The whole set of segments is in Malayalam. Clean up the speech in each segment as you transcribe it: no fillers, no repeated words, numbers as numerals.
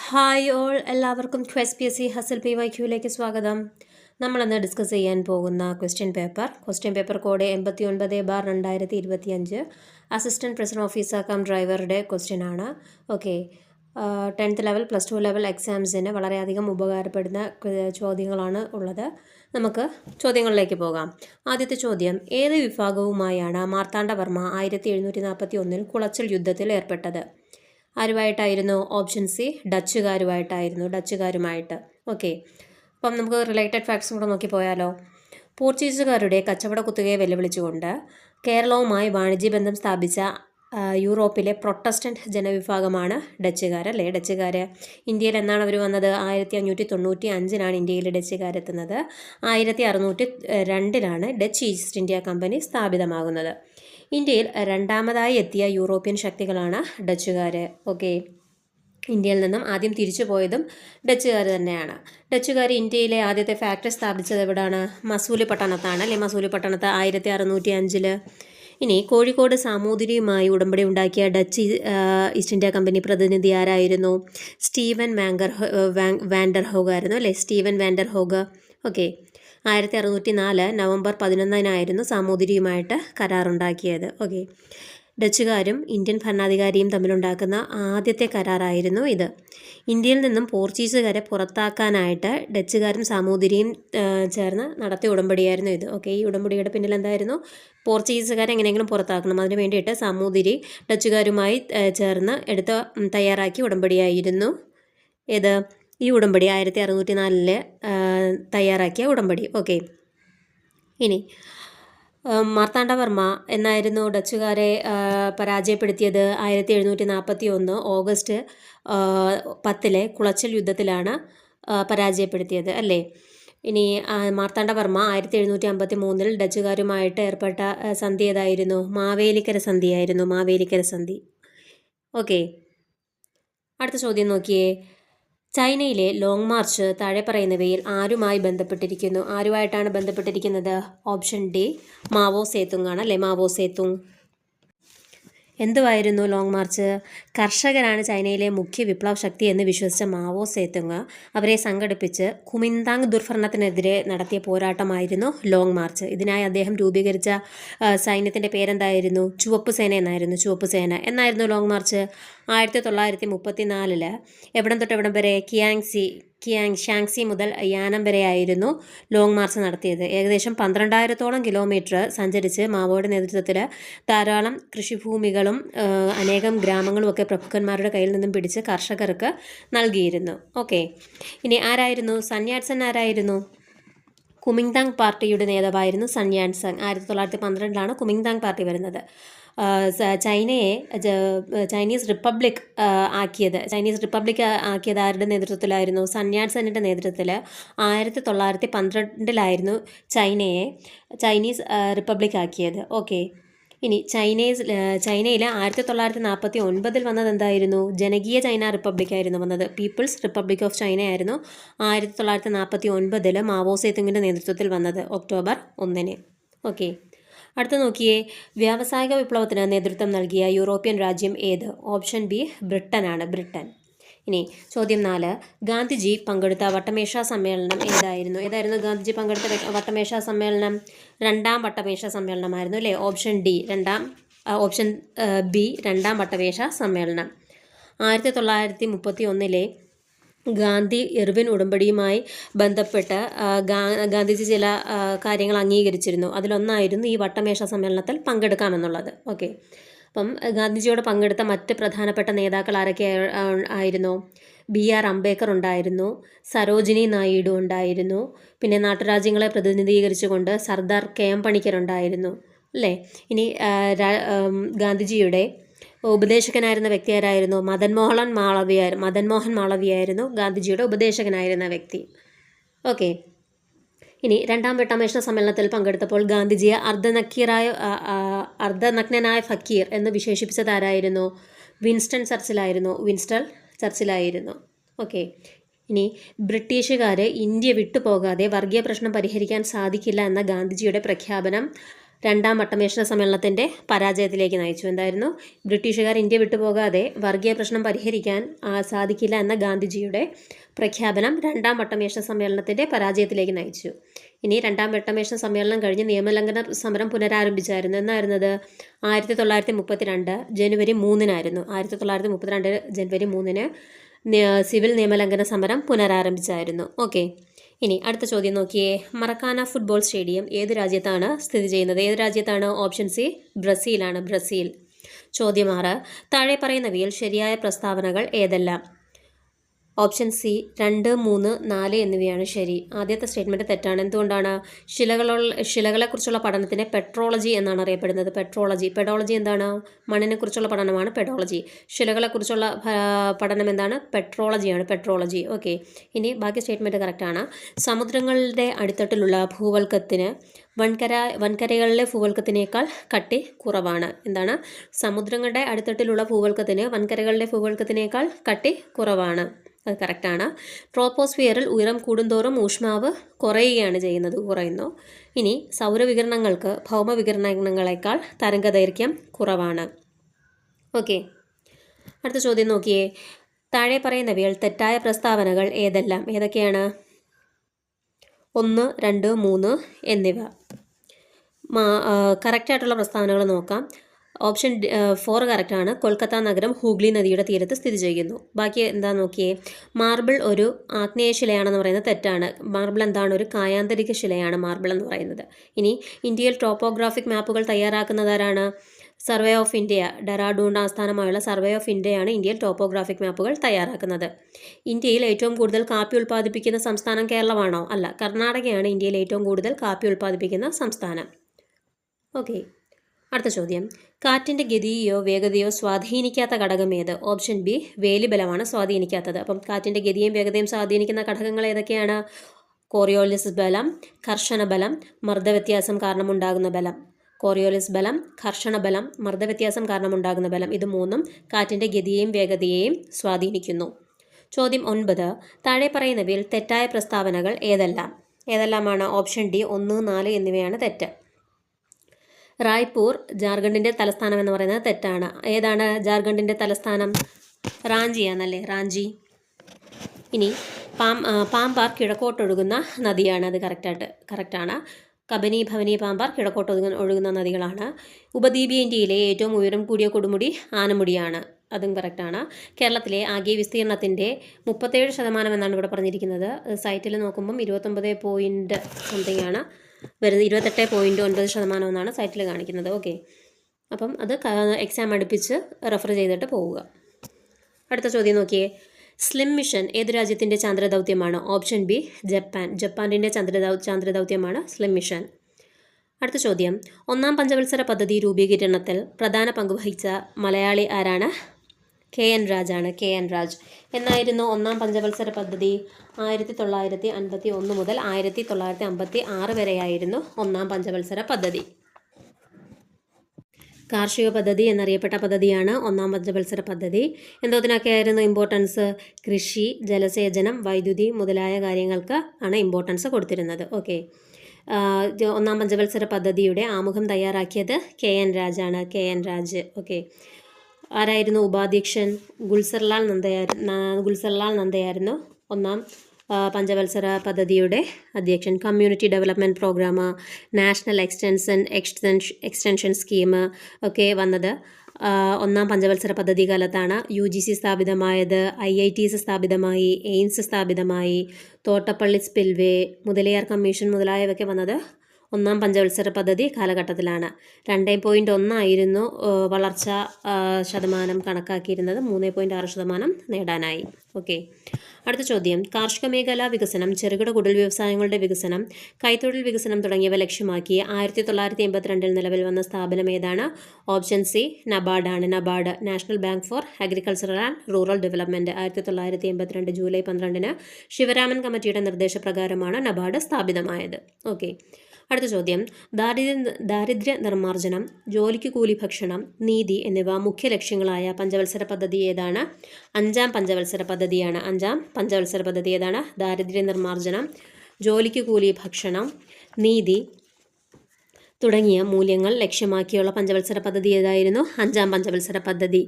ഹായ് ഓൾ, എല്ലാവർക്കും quiz P S C hustle P Y ക്യൂയിലേക്ക് സ്വാഗതം. നമ്മളിന്ന് ഡിസ്കസ് ചെയ്യാൻ പോകുന്ന question paper code 89/2025 assistant president officer cum ഡ്രൈവറുടെ ക്വസ്റ്റ്യൻ ആണ്. ഓക്കെ, 10th ലെവൽ +2 ലെവൽ എക്സാംസിന് വളരെയധികം ഉപകാരപ്പെടുന്ന ചോദ്യങ്ങളാണ് ഉള്ളത്. നമുക്ക് ചോദ്യങ്ങളിലേക്ക് പോകാം. ആദ്യത്തെ ചോദ്യം: ഏത് വിഭാഗവുമായാണ് മാർത്താണ്ഡവർമ്മ 1741 കുളച്ചൽ യുദ്ധത്തിൽ ഏർപ്പെട്ടത്? ആരുമായിട്ടായിരുന്നു? ഓപ്ഷൻ സി, ഡച്ചുകാരുമായിട്ട്. ഓക്കെ, അപ്പം നമുക്ക് റിലേറ്റഡ് ഫാക്ട്സും കൂടെ നോക്കി പോയാലോ. പോർച്ചുഗീസുകാരുടെ കച്ചവട കുത്തകയെ വെല്ലുവിളിച്ചുകൊണ്ട് കേരളവുമായി വാണിജ്യബന്ധം സ്ഥാപിച്ച യൂറോപ്പിലെ പ്രൊട്ടസ്റ്റന്റ് ജനവിഭാഗമാണ് ഡച്ചുകാർ, അല്ലേ? ഡച്ചുകാർ ഇന്ത്യയിൽ എന്നാണ് അവർ വന്നത്? 1595 ഇന്ത്യയിൽ ഡച്ചുകാരെത്തുന്നത്. 1602 ഡച്ച് ഈസ്റ്റ് ഇന്ത്യ കമ്പനി സ്ഥാപിതമാകുന്നത്. ഇന്ത്യയിൽ രണ്ടാമതായി എത്തിയ യൂറോപ്യൻ ശക്തികളാണ് ഡച്ചുകാർ. ഓക്കെ, ഇന്ത്യയിൽ നിന്നും ആദ്യം തിരിച്ചു പോയതും ഡച്ചുകാർ തന്നെയാണ്. ഡച്ചുകാർ ഇന്ത്യയിലെ ആദ്യത്തെ ഫാക്ടറി സ്ഥാപിച്ചത് എവിടെയാണ്? മസൂലിപട്ടണത്താണ്, അല്ലേ? മസൂലിപട്ടണത്ത് 1605. ഇനി കോഴിക്കോട് സാമൂതിരിയുമായി ഉടമ്പടി ഉണ്ടാക്കിയ ഡച്ച് ഈസ്റ്റ് ഇന്ത്യ കമ്പനി പ്രതിനിധി ആരായിരുന്നു? സ്റ്റീവൻ വാൻഡർഹോഗ് ആയിരുന്നു, അല്ലേ? Steven van der Hagen. ഓക്കെ, 1604 നവംബർ 11 സാമൂതിരിയുമായിട്ട് കരാറുണ്ടാക്കിയത്. ഓക്കെ, ഡച്ചുകാരും ഇന്ത്യൻ ഭരണാധികാരിയും തമ്മിലുണ്ടാക്കുന്ന ആദ്യത്തെ കരാറായിരുന്നു ഇത്. ഇന്ത്യയിൽ നിന്നും പോർച്ചുഗീസുകാരെ പുറത്താക്കാനായിട്ട് ഡച്ചുകാരും സാമൂതിരിയും ചേർന്ന് നടത്തിയ ഉടമ്പടിയായിരുന്നു ഇത്. ഓക്കെ, ഈ ഉടമ്പടിയുടെ പിന്നിൽ എന്തായിരുന്നു? പോർച്ചുഗീസുകാരെ എങ്ങനെയെങ്കിലും പുറത്താക്കണം, അതിന് വേണ്ടിയിട്ട് സാമൂതിരി ഡച്ചുകാരുമായി ചേർന്ന് തയ്യാറാക്കിയ ഉടമ്പടിയായിരുന്നു ഏത്? ഈ ഉടമ്പടി 1604 തയ്യാറാക്കിയ ഉടമ്പടി. ഓക്കെ, ഇനി മാർത്താണ്ഡവർമ്മ എന്നായിരുന്നു ഡച്ചുകാരെ പരാജയപ്പെടുത്തിയത്? 1741 ഓഗസ്റ്റ് 10 കുളച്ചൽ യുദ്ധത്തിലാണ് പരാജയപ്പെടുത്തിയത്, അല്ലേ? ഇനി മാർത്താണ്ഡവർമ്മ 1753 ഡച്ചുകാരുമായിട്ട് ഏർപ്പെട്ട സന്ധി ഏതായിരുന്നു? മാവേലിക്കര സന്ധി. ഓക്കെ, അടുത്ത ചോദ്യം നോക്കിയേ. ചൈനയിലെ ലോങ് മാർച്ച് താഴെ പറയുന്നവയിൽ ആരുമായിട്ടാണ് ബന്ധപ്പെട്ടിരിക്കുന്നത്? ഓപ്ഷൻ ഡി, മാവോ സേതുങ് ആണ്, അല്ലേ? Mao Zedong. എന്തുവായിരുന്നു ലോങ് മാർച്ച്? കർഷകരാണ് ചൈനയിലെ മുഖ്യ വിപ്ലവ ശക്തി എന്ന് വിശ്വസിച്ച മാവോ സേതുങ് അവരെ സംഘടിപ്പിച്ച് കുമിന്താങ് ദുർഭരണത്തിനെതിരെ നടത്തിയ പോരാട്ടമായിരുന്നു ലോങ് മാർച്ച്. ഇതിനായി അദ്ദേഹം രൂപീകരിച്ച സൈന്യത്തിൻ്റെ പേരെന്തായിരുന്നു? ചുവപ്പ് സേന എന്നായിരുന്നു ലോങ് മാർച്ച്. 1934 എവിടം തൊട്ട് എവിടം വരെ? ഷാങ്സി മുതൽ യാനം വരെയായിരുന്നു ലോങ് മാർച്ച് നടത്തിയത്. ഏകദേശം 12,000 കിലോമീറ്റർ സഞ്ചരിച്ച് മാവോയുടെ നേതൃത്വത്തിൽ ധാരാളം കൃഷിഭൂമികളും അനേകം ഗ്രാമങ്ങളും ഒക്കെ പ്രഭുക്കന്മാരുടെ കയ്യിൽ നിന്നും പിടിച്ച് കർഷകർക്ക് നൽകിയിരുന്നു. ഓക്കെ, ഇനി ആരായിരുന്നു? സന്യാട്സൻ ആരായിരുന്നു? കുമിങ്താങ് പാർട്ടിയുടെ നേതാവായിരുന്നു സന്യാട്സൻ. 1912 കുമിങ്താങ് പാർട്ടി വരുന്നത്. ചൈനീസ് റിപ്പബ്ലിക് ആക്കിയത് ആരുടെ നേതൃത്വത്തിലായിരുന്നു? സന്യാട്സന്റെ നേതൃത്വത്തിൽ 1912 ചൈനയെ ചൈനീസ് റിപ്പബ്ലിക് ആക്കിയത്. ഓക്കെ, ഇനി ചൈനയിൽ 1949 വന്നത് എന്തായിരുന്നു? ജനകീയ ചൈന റിപ്പബ്ലിക് ആയിരുന്നു വന്നത്. പീപ്പിൾസ് റിപ്പബ്ലിക് ഓഫ് ചൈന ആയിരുന്നു 1949 മാവോ സേതുങ്ങിൻ്റെ നേതൃത്വത്തിൽ വന്നത്, ഒക്ടോബർ 1. ഓക്കെ, അടുത്ത നോക്കിയേ. വ്യാവസായിക വിപ്ലവത്തിന് നേതൃത്വം നൽകിയ യൂറോപ്യൻ രാജ്യം ഏത്? Option B, Britain. ഇനി ചോദ്യം 4. ഗാന്ധിജി പങ്കെടുത്ത വട്ടമേശ സമ്മേളനം ഏതായിരുന്നു ഗാന്ധിജി പങ്കെടുത്ത വട്ടമേശ സമ്മേളനം? 2ാം വട്ടമേശ സമ്മേളനമായിരുന്നു, അല്ലേ? ഓപ്ഷൻ ബി, 2ാം വട്ടമേശ സമ്മേളനം. 1931 ഗാന്ധി ഇർവിൻ ഉടമ്പടിയുമായി ബന്ധപ്പെട്ട് ഗാന്ധിജി ചില കാര്യങ്ങൾ അംഗീകരിച്ചിരുന്നു. അതിലൊന്നായിരുന്നു ഈ വട്ടമേശ സമ്മേളനത്തിൽ പങ്കെടുക്കാമെന്നുള്ളത്. ഓക്കെ, അപ്പം ഗാന്ധിജിയോട് പങ്കെടുത്ത മറ്റ് പ്രധാനപ്പെട്ട നേതാക്കൾ ആരൊക്കെ ആയിരുന്നു? BR അംബേദ്കർ ഉണ്ടായിരുന്നു, സരോജിനി നായിഡു ഉണ്ടായിരുന്നു, പിന്നെ നാട്ടുരാജ്യങ്ങളെ പ്രതിനിധീകരിച്ചുകൊണ്ട് സർദാർ KM പണിക്കർ ഉണ്ടായിരുന്നു, അല്ലേ? ഇനി ഗാന്ധിജിയുടെ ഉപദേശകനായിരുന്ന വ്യക്തി ആരായിരുന്നു? മദൻ മോഹൻ മാളവ്യയായിരുന്നു ഗാന്ധിജിയുടെ ഉപദേശകനായിരുന്ന വ്യക്തി. ഓക്കെ, ഇനി 2ാം വട്ടമേശ സമ്മേളനത്തിൽ പങ്കെടുത്തപ്പോൾ ഗാന്ധിജിയെ അർദ്ധനഗ്നനായ ഫക്കീർ എന്ന് വിശേഷിപ്പിച്ചത് ആരായിരുന്നു? വിൻസ്റ്റൺ ചർച്ചിലായിരുന്നു. ഓക്കെ, ഇനി ബ്രിട്ടീഷുകാർ ഇന്ത്യ വിട്ടുപോകാതെ വർഗീയ പ്രശ്നം പരിഹരിക്കാൻ സാധിക്കില്ല എന്ന ഗാന്ധിജിയുടെ പ്രഖ്യാപനം രണ്ടാം വട്ടമേശ സമ്മേളനത്തിൻ്റെ പരാജയത്തിലേക്ക് നയിച്ചു. എന്തായിരുന്നു? ബ്രിട്ടീഷുകാർ ഇന്ത്യ വിട്ടുപോകാതെ വർഗീയ പ്രശ്നം പരിഹരിക്കാൻ സാധിക്കില്ല എന്ന ഗാന്ധിജിയുടെ പ്രഖ്യാപനം രണ്ടാം വട്ടമേശ സമ്മേളനത്തിൻ്റെ പരാജയത്തിലേക്ക് നയിച്ചു. ഇനി രണ്ടാം വട്ടമേശ സമ്മേളനം കഴിഞ്ഞ് നിയമലംഘന സമരം പുനരാരംഭിച്ചായിരുന്നു. എന്നായിരുന്നത്? 1932 ജനുവരി 3-നായിരുന്നു. 1932 ജനുവരി 3-ന് സിവിൽ നിയമലംഘന സമരം പുനരാരംഭിച്ചായിരുന്നു. ഓക്കെ, ഇനി അടുത്ത ചോദ്യം നോക്കിയേ. മറക്കാന ഫുട്ബോൾ സ്റ്റേഡിയം ഏത് രാജ്യത്താണ് സ്ഥിതി ചെയ്യുന്നത്? ഏത് രാജ്യത്താണ്? ഓപ്ഷൻ സി ബ്രസീലാണ്. ബ്രസീൽ. ചോദ്യം 6. താഴെ പറയുന്നവയിൽ ശരിയായ പ്രസ്താവനകൾ ഏതെല്ലാം? ഓപ്ഷൻ സി 2, 3, 4 എന്നിവയാണ് ശരി. ആദ്യത്തെ സ്റ്റേറ്റ്മെൻറ്റ് തെറ്റാണ്. എന്തുകൊണ്ടാണ്? ശിലകളെക്കുറിച്ചുള്ള പഠനത്തിനെ പെട്രോളജി എന്നാണ് അറിയപ്പെടുന്നത്. പെഡോളജി എന്താണ്? മണ്ണിനെക്കുറിച്ചുള്ള പഠനമാണ് പെഡോളജി. ശിലകളെക്കുറിച്ചുള്ള പഠനം എന്താണ്? പെട്രോളജി. ഓക്കെ, ഇനി ബാക്കി സ്റ്റേറ്റ്മെൻറ്റ് കറക്റ്റാണ്. സമുദ്രങ്ങളുടെ അടിത്തട്ടിലുള്ള ഭൂവൽക്കത്തിന് വൻകരകളിലെ ഭൂവൽക്കത്തിനേക്കാൾ കട്ടി കുറവാണ്. എന്താണ്? സമുദ്രങ്ങളുടെ അടിത്തട്ടിലുള്ള ഭൂവൽക്കത്തിന് വൻകരകളിലെ ഭൂവൽക്കത്തിനേക്കാൾ കട്ടി കുറവാണ്. അത് കറക്റ്റാണ്. ട്രോപ്പോസ്ഫിയറിൽ ഉയരം കൂടുന്തോറും ഊഷ്മാവ് കുറയുന്നു. ഇനി സൗരവികിരണങ്ങൾക്ക് ഭൗമവികിരണങ്ങളെക്കാൾ തരംഗദൈർഘ്യം കുറവാണ്. ഓക്കെ, അടുത്ത ചോദ്യം നോക്കിയേ. താഴെ പറയുന്നവയിൽ തെറ്റായ പ്രസ്താവനകൾ ഏതൊക്കെയാണ്? 1, 2, 3 എന്നിവ. കറക്റ്റായിട്ടുള്ള പ്രസ്താവനകൾ നോക്കാം. ഓപ്ഷൻ 4 കറക്റ്റാണ്. കൊൽക്കത്ത നഗരം ഹൂഗ്ലി നദിയുടെ തീരത്ത് സ്ഥിതി ചെയ്യുന്നു. ബാക്കി എന്താ നോക്കിയേ. മാർബിൾ ഒരു ആഗ്നേയശിലയാണെന്ന് പറയുന്നത് തെറ്റാണ്. മാർബിൾ എന്താണ്? ഒരു കായാന്തരിക ശിലയാണ് മാർബിൾ എന്ന് പറയുന്നത്. ഇനി ഇന്ത്യയിൽ ടോപ്പോഗ്രാഫിക് മാപ്പുകൾ തയ്യാറാക്കുന്നതാരാണ്? Survey of India. ഡെറാഡൂൺ ആസ്ഥാനമായുള്ള സർവേ ഓഫ് ഇന്ത്യയാണ് ഇന്ത്യയിൽ ടോപ്പോഗ്രാഫിക് മാപ്പുകൾ തയ്യാറാക്കുന്നത്. ഇന്ത്യയിൽ ഏറ്റവും കൂടുതൽ കാപ്പി ഉൽപ്പാദിപ്പിക്കുന്ന സംസ്ഥാനം കേരളമാണോ? അല്ല, കർണാടകയാണ് ഇന്ത്യയിൽ ഏറ്റവും കൂടുതൽ കാപ്പി ഉൽപ്പാദിപ്പിക്കുന്ന സംസ്ഥാനം. ഓക്കെ, അടുത്ത ചോദ്യം. കാറ്റിൻ്റെ ഗതിയോ വേഗതയോ സ്വാധീനിക്കാത്ത ഘടകം ഏത്? ഓപ്ഷൻ ബി വേലിബലമാണ് സ്വാധീനിക്കാത്തത്. അപ്പം കാറ്റിൻ്റെ ഗതിയും വേഗതയും സ്വാധീനിക്കുന്ന ഘടകങ്ങൾ ഏതൊക്കെയാണ്? കോറിയോലിസ് ബലം, കർഷണ ബലം, മർദ്ദവ്യത്യാസം കാരണമുണ്ടാകുന്ന ബലം. കോറിയോലിസ് ബലം, കർഷണ ബലം, മർദ്ദവ്യത്യാസം കാരണമുണ്ടാകുന്ന ബലം. ഇത് മൂന്നും കാറ്റിൻ്റെ ഗതിയെയും വേഗതയെയും സ്വാധീനിക്കുന്നു. ചോദ്യം 9. താഴെ പറയുന്നവയിൽ തെറ്റായ പ്രസ്താവനകൾ ഏതെല്ലാമാണ്? ഓപ്ഷൻ ഡി 1, 4 എന്നിവയാണ് തെറ്റ്. റായ്പൂർ ജാർഖണ്ഡിൻ്റെ തലസ്ഥാനം എന്ന് പറയുന്നത് തെറ്റാണ്. ഏതാണ് ജാർഖണ്ഡിൻ്റെ തലസ്ഥാനം? റാഞ്ചിയാണല്ലേ, റാഞ്ചി. ഇനി പാമ്പാർ കിഴക്കോട്ടൊഴുകുന്ന നദിയാണ്. അത് കറക്റ്റാണ്. കബനി, ഭവനി, പാമ്പാർ കിഴക്കോട്ടൊഴുകുന്ന നദികളാണ്. ഉപദ്വീപീയ ഇന്ത്യയിലെ ഏറ്റവും ഉയരം കൂടിയ കൊടുമുടി ആനമുടിയാണ്. അതും കറക്റ്റാണ്. കേരളത്തിലെ ആകെ വിസ്തീർണത്തിൻ്റെ 37% എന്നാണ് ഇവിടെ പറഞ്ഞിരിക്കുന്നത്. സൈറ്റിൽ നോക്കുമ്പം 29 ആണ് വരുന്നത്. 28.9% എന്നാണ് സൈറ്റിൽ കാണിക്കുന്നത്. ഓക്കെ, അപ്പം അത് എക്സാം അടുപ്പിച്ച് റെഫർ ചെയ്തിട്ട് പോവുക. അടുത്ത ചോദ്യം നോക്കിയേ. സ്ലിം മിഷൻ ഏത് രാജ്യത്തിൻ്റെ ചാന്ദ്രദൗത്യമാണ്? ഓപ്ഷൻ ബി ജപ്പാൻ്റെ ചാന്ദ്രദൗത്യമാണ് സ്ലിം മിഷൻ. അടുത്ത ചോദ്യം. 1-ാം പഞ്ചവത്സര പദ്ധതി രൂപീകരണത്തിൽ പ്രധാന പങ്കുവഹിച്ച മലയാളി ആരാണ്? KN രാജ്. എന്നായിരുന്നു 1-ാം പഞ്ചവത്സര പദ്ധതി? 1951 മുതൽ 1956 വരെയായിരുന്നു 1-ാം പഞ്ചവത്സര പദ്ധതി. കാർഷിക പദ്ധതി എന്നറിയപ്പെട്ട പദ്ധതിയാണ് 1-ാം പഞ്ചവത്സര പദ്ധതി. എന്തോതിനൊക്കെയായിരുന്നു ഇമ്പോർട്ടൻസ്? കൃഷി, ജലസേചനം, വൈദ്യുതി മുതലായ കാര്യങ്ങൾക്ക് ആണ് ഇമ്പോർട്ടൻസ് കൊടുത്തിരുന്നത്. ഓക്കെ, 1-ാം പഞ്ചവത്സര പദ്ധതിയുടെ ആമുഖം തയ്യാറാക്കിയത് KN രാജ്. ഓക്കെ, ആരായിരുന്നു ഉപാധ്യക്ഷൻ? ഗുൽസർലാൽ നന്ദയായിരുന്നു 1-ാം പഞ്ചവത്സര പദ്ധതിയുടെ അധ്യക്ഷൻ. Community development program, national extension scheme ഒക്കെ വന്നത് 1-ാം പഞ്ചവത്സര പദ്ധതി കാലത്താണ്. UGC സ്ഥാപിതമായത്, IITs സ്ഥാപിതമായി, എയിംസ് സ്ഥാപിതമായി, തോട്ടപ്പള്ളി സ്പിൽവേ, മുതലിയാർ കമ്മീഷൻ മുതലായവയൊക്കെ വന്നത് 1-ാം പഞ്ചവത്സര പദ്ധതി കാലഘട്ടത്തിലാണ്. 2.1 ആയിരുന്നു വളർച്ച ശതമാനം കണക്കാക്കിയിരുന്നത്. 3.6% നേടാനായി. ഓക്കെ, അടുത്ത ചോദ്യം. കാർഷിക മേഖലാ വികസനം, ചെറുകിട കുടിൽ വ്യവസായങ്ങളുടെ വികസനം, കൈത്തൊഴിൽ വികസനം തുടങ്ങിയവ ലക്ഷ്യമാക്കി 1982 നിലവിൽ വന്ന സ്ഥാപനം ഏതാണ്? ഓപ്ഷൻ സി നബാർഡാണ്. National bank for agricultural and rural development. 1982 July 12 Sivaraman കമ്മിറ്റിയുടെ നിർദ്ദേശപ്രകാരമാണ് നബാർഡ് സ്ഥാപിതമായത്. ഓക്കെ, അടുത്ത ചോദ്യം. ദാരിദ്ര്യ നിർമ്മാർജ്ജനം, ജോലിക്ക് കൂലി ഭക്ഷണം, നീതി എന്നിവ മുഖ്യ ലക്ഷ്യങ്ങളായ പഞ്ചവത്സര പദ്ധതി ഏതാണ്? 5-ാം പഞ്ചവത്സര പദ്ധതിയാണ്. 5-ാം പഞ്ചവത്സര പദ്ധതി ഏതാണ്? ദാരിദ്ര്യ നിർമ്മാർജ്ജനം, ജോലിക്ക് കൂലി ഭക്ഷണം, നീതി തുടങ്ങിയ മൂല്യങ്ങൾ ലക്ഷ്യമാക്കിയുള്ള പഞ്ചവത്സര പദ്ധതി ഏതായിരുന്നു? 5ാം പഞ്ചവത്സര പദ്ധതി.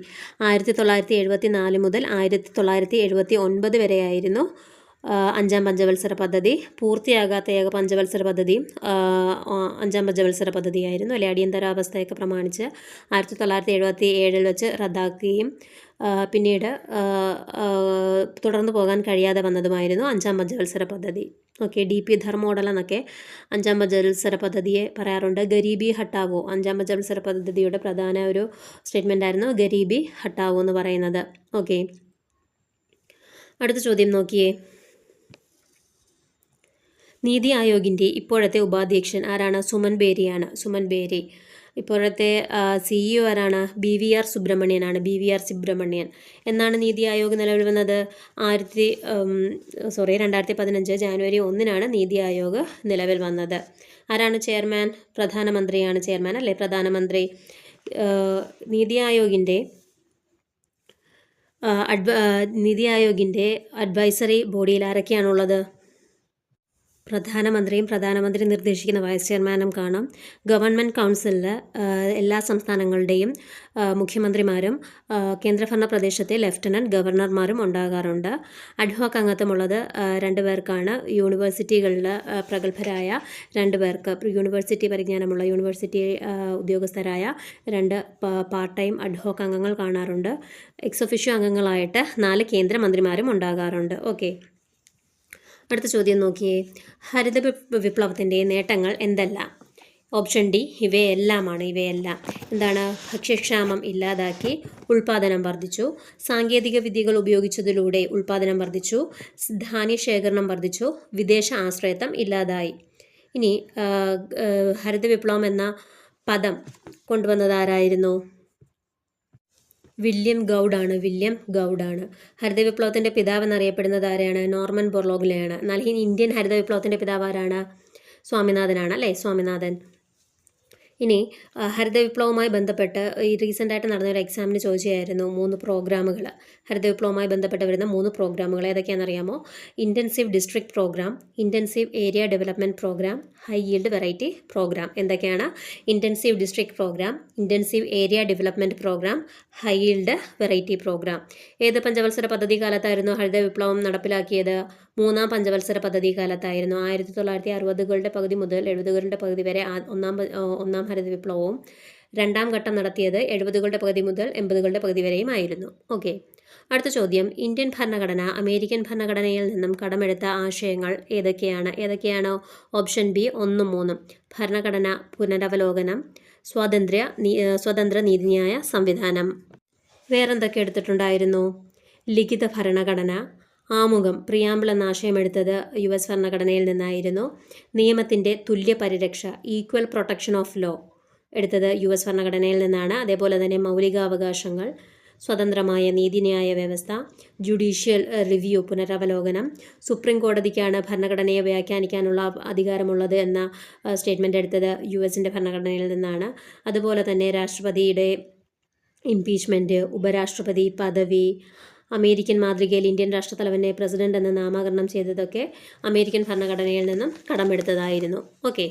1974 മുതൽ 1979 വരെയായിരുന്നു 5ാം പഞ്ചവത്സര പദ്ധതി. പൂർത്തിയാകാത്ത ഏക പഞ്ചവത്സര പദ്ധതിയും 5ാം പഞ്ചവത്സര പദ്ധതിയായിരുന്നു അല്ലെ. അടിയന്തരാവസ്ഥയൊക്കെ പ്രമാണിച്ച് 1977 വെച്ച് റദ്ദാക്കുകയും പിന്നീട് തുടർന്നു പോകാൻ കഴിയാതെ വന്നതുമായിരുന്നു 5ാം പഞ്ചവത്സര പദ്ധതി. ഓക്കെ, DP ധർമ്മോഡൽ എന്നൊക്കെ 5ാം പഞ്ചവത്സര പദ്ധതിയെ പറയാറുണ്ട്. ഗരീബി ഹട്ടാവോ 5ാം പഞ്ചവത്സര പദ്ധതിയുടെ പ്രധാന ഒരു സ്റ്റേറ്റ്മെൻ്റ് ആയിരുന്നു ഗരീബി ഹട്ടാവോ എന്ന് പറയുന്നത്. ഓക്കെ, അടുത്ത ചോദ്യം നോക്കിയേ. നീതി ആയോഗിൻ്റെ ഇപ്പോഴത്തെ ഉപാധ്യക്ഷൻ ആരാണ്? സുമൻ ബേരിയാണ്. സുമൻ ബേരി. ഇപ്പോഴത്തെ CEO ആരാണ്? BVR സുബ്രഹ്മണ്യനാണ്. BVR സുബ്രഹ്മണ്യൻ. എന്നാണ് നീതി ആയോഗ് നിലവിൽ വന്നത്? 2015 ജാനുവരി 1 നീതി ആയോഗ് നിലവിൽ വന്നത്. ആരാണ് ചെയർമാൻ? പ്രധാനമന്ത്രിയാണ് ചെയർമാൻ അല്ലേ. പ്രധാനമന്ത്രി. നീതി ആയോഗിൻ്റെ അഡ്വൈസറി ബോഡിയിൽ ആരൊക്കെയാണുള്ളത്? പ്രധാനമന്ത്രിയും പ്രധാനമന്ത്രി നിർദ്ദേശിക്കുന്ന വൈസ് ചെയർമാനും കാണാം. ഗവൺമെൻറ് കൗൺസിലിൽ എല്ലാ സംസ്ഥാനങ്ങളുടെയും മുഖ്യമന്ത്രിമാരും കേന്ദ്രഭരണ പ്രദേശത്തെ ലഫ്റ്റനൻറ്റ് ഗവർണർമാരും ഉണ്ടാകാറുണ്ട്. അഡ്ഹോക്ക് അംഗത്വമുള്ളത് 2 പേർക്കാണ്. യൂണിവേഴ്സിറ്റികളിൽ പ്രഗത്ഭരായ 2 പേർക്ക്, യൂണിവേഴ്സിറ്റി പരിജ്ഞാനമുള്ള യൂണിവേഴ്സിറ്റി ഉദ്യോഗസ്ഥരായ 2 പാർട്ട് ടൈം അഡ്ഹോക്ക് അംഗങ്ങൾ കാണാറുണ്ട്. എക്സ് ഒഫീഷ്യോ അംഗങ്ങളായിട്ട് 4 കേന്ദ്രമന്ത്രിമാരും ഉണ്ടാകാറുണ്ട്. ഓക്കെ, അടുത്ത ചോദ്യം നോക്കിയേ. ഹരിത വിപ്ലവത്തിൻ്റെ നേട്ടങ്ങൾ എന്തെല്ലാം? ഓപ്ഷൻ ഡി ഇവയെല്ലാമാണ്. ഇവയെല്ലാം എന്താണ്? ഭക്ഷ്യക്ഷാമം ഇല്ലാതാക്കി, ഉൽപ്പാദനം വർദ്ധിച്ചു, സാങ്കേതിക വിദ്യകൾ ഉപയോഗിച്ചതിലൂടെ ഉൽപ്പാദനം വർദ്ധിച്ചു, ധാന്യശേഖരണം വർദ്ധിച്ചു, വിദേശ ആശ്രയത്വം ഇല്ലാതായി. ഇനി ഹരിത വിപ്ലവം എന്ന പദം കൊണ്ടുവന്നത് ആരായിരുന്നു? വില്യം ഗൗഡാണ്. ഹരിത വിപ്ലവത്തിൻ്റെ പിതാവ് എന്നറിയപ്പെടുന്നത് ആരെയാണ്? നോർമൻ ബോർലോഗ്ലെയാണ്. എന്നാൽ ഈ ഇന്ത്യൻ ഹരിത വിപ്ലവത്തിൻ്റെ പിതാവ് ആരാണ്? സ്വാമിനാഥനാണ് അല്ലേ. സ്വാമിനാഥൻ. ഇനി ഹരിത വിപ്ലവവുമായി ബന്ധപ്പെട്ട് ഈ റീസെൻ്റായിട്ട് നടന്നൊരു എക്സാമിന് ചോദിച്ചായിരുന്നു 3 പ്രോഗ്രാമുകൾ. ഹരിത വിപ്ലവവുമായി ബന്ധപ്പെട്ട് വരുന്ന 3 പ്രോഗ്രാമുകൾ ഏതൊക്കെയാണെന്നറിയാമോ? Intensive district program, intensive area development program, high yield variety program. എന്തൊക്കെയാണ്? Intensive district program, intensive area development program, high yield variety program. ഏത് പഞ്ചവത്സര പദ്ധതി കാലത്തായിരുന്നു ഹരിത വിപ്ലവം നടപ്പിലാക്കിയത്? 3ാം പഞ്ചവത്സര പദ്ധതി കാലത്തായിരുന്നു. 1960കളുടെ പകുതി മുതൽ 70കളുടെ പകുതി വരെ ഒന്നാം ഹരിത വിപ്ലവവും 2ാം ഘട്ടം നടത്തിയത് 70കളുടെ പകുതി മുതൽ 80കളുടെ പകുതി വരെയും ആയിരുന്നു. ഓക്കെ, അടുത്ത ചോദ്യം. ഇന്ത്യൻ ഭരണഘടന അമേരിക്കൻ ഭരണഘടനയിൽ നിന്നും കടമെടുത്ത ആശയങ്ങൾ ഏതൊക്കെയാണ്? Option B 1, 3. ഭരണഘടന പുനരവലോകനം, സ്വതന്ത്ര നീതിന്യായ സംവിധാനം. വേറെന്തൊക്കെ എടുത്തിട്ടുണ്ടായിരുന്നു? ലിഖിത ഭരണഘടന, ആമുഖം പ്രിയാമ്പിൾ എന്ന ആശയം എടുത്തത് US ഭരണഘടനയിൽ നിന്നായിരുന്നു. നിയമത്തിൻ്റെ തുല്യ പരിരക്ഷ, ഈക്വൽ പ്രൊട്ടക്ഷൻ ഓഫ് ലോ, എടുത്തത് US ഭരണഘടനയിൽ നിന്നാണ്. അതേപോലെ തന്നെ മൗലികാവകാശങ്ങൾ, സ്വതന്ത്രമായ നീതിന്യായ വ്യവസ്ഥ, ജുഡീഷ്യൽ റിവ്യൂ പുനരവലോകനം, സുപ്രീം കോടതിക്കാണ് ഭരണഘടനയെ വ്യാഖ്യാനിക്കാനുള്ള അധികാരമുള്ളത് എന്ന സ്റ്റേറ്റ്മെൻ്റ് എടുത്തത് US ഭരണഘടനയിൽ നിന്നാണ്. അതുപോലെ തന്നെ രാഷ്ട്രപതിയുടെ ഇംപീച്ച്മെൻറ്റ്, ഉപരാഷ്ട്രപതി പദവി, അമേരിക്കൻ മാതൃകയിൽ ഇന്ത്യൻ രാഷ്ട്രത്തലവനെ പ്രസിഡന്റ് എന്ന് നാമകരണം ചെയ്തതൊക്കെ അമേരിക്കൻ ഭരണഘടനയിൽ നിന്നും കടമെടുത്തതായിരുന്നു. ഓക്കെ,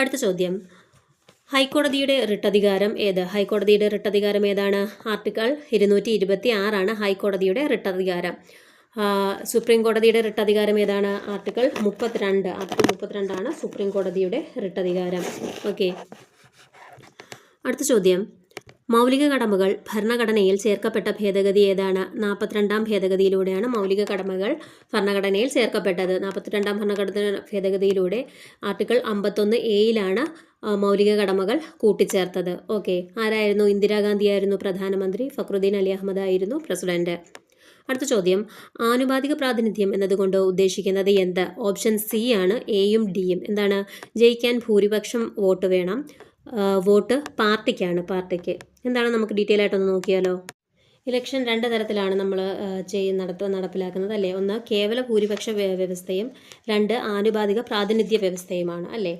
അടുത്ത ചോദ്യം. ഹൈക്കോടതിയുടെ റിട്ടധികാരം ഏത്? ഹൈക്കോടതിയുടെ റിട്ടധികാരം ഏതാണ്? ആർട്ടിക്കിൾ 226 ഹൈക്കോടതിയുടെ റിട്ടധികാരം. സുപ്രീം കോടതിയുടെ റിട്ടധികാരം ഏതാണ്? ആർട്ടിക്കിൾ 32 സുപ്രീം കോടതിയുടെ റിട്ടധികാരം. ഓക്കെ, അടുത്ത ചോദ്യം. മൗലിക കടമകൾ ഭരണഘടനയിൽ ചേർക്കപ്പെട്ട ഭേദഗതി ഏതാണ്? 42ാം ഭേദഗതിയിലൂടെയാണ് മൗലിക കടമകൾ ഭരണഘടനയിൽ ചേർക്കപ്പെട്ടത്. 42ാം ഭരണഘടന ഭേദഗതിയിലൂടെ ആർട്ടിക്കിൾ 51A മൗലിക കടമകൾ കൂട്ടിച്ചേർത്തത്. ഓക്കെ, ആരായിരുന്നു? ഇന്ദിരാഗാന്ധി ആയിരുന്നു പ്രധാനമന്ത്രി. ഫക്രുദ്ദീൻ അലി അഹമ്മദ് ആയിരുന്നു പ്രസിഡന്റ്. അടുത്ത ചോദ്യം. ആനുപാതിക പ്രാതിനിധ്യം എന്നതുകൊണ്ട് ഉദ്ദേശിക്കുന്നത് എന്ത്? ഓപ്ഷൻ സി ആണ് എയും ഡിയും. എന്താണ്? ജയിക്കാൻ ഭൂരിപക്ഷം വോട്ട് വേണം. വോട്ട് പാർട്ടിക്ക്. എന്താണ്? നമുക്ക് ഡീറ്റെയിൽ ആയിട്ടൊന്ന് നോക്കിയാലോ. ഇലക്ഷൻ 2 തരത്തിലാണ് നമ്മൾ നടപ്പിലാക്കുന്നത് അല്ലേ. ഒന്ന് കേവല ഭൂരിപക്ഷ വ്യവസ്ഥയും 2 ആനുപാതിക പ്രാതിനിധ്യ വ്യവസ്ഥയുമാണ് അല്ലേ.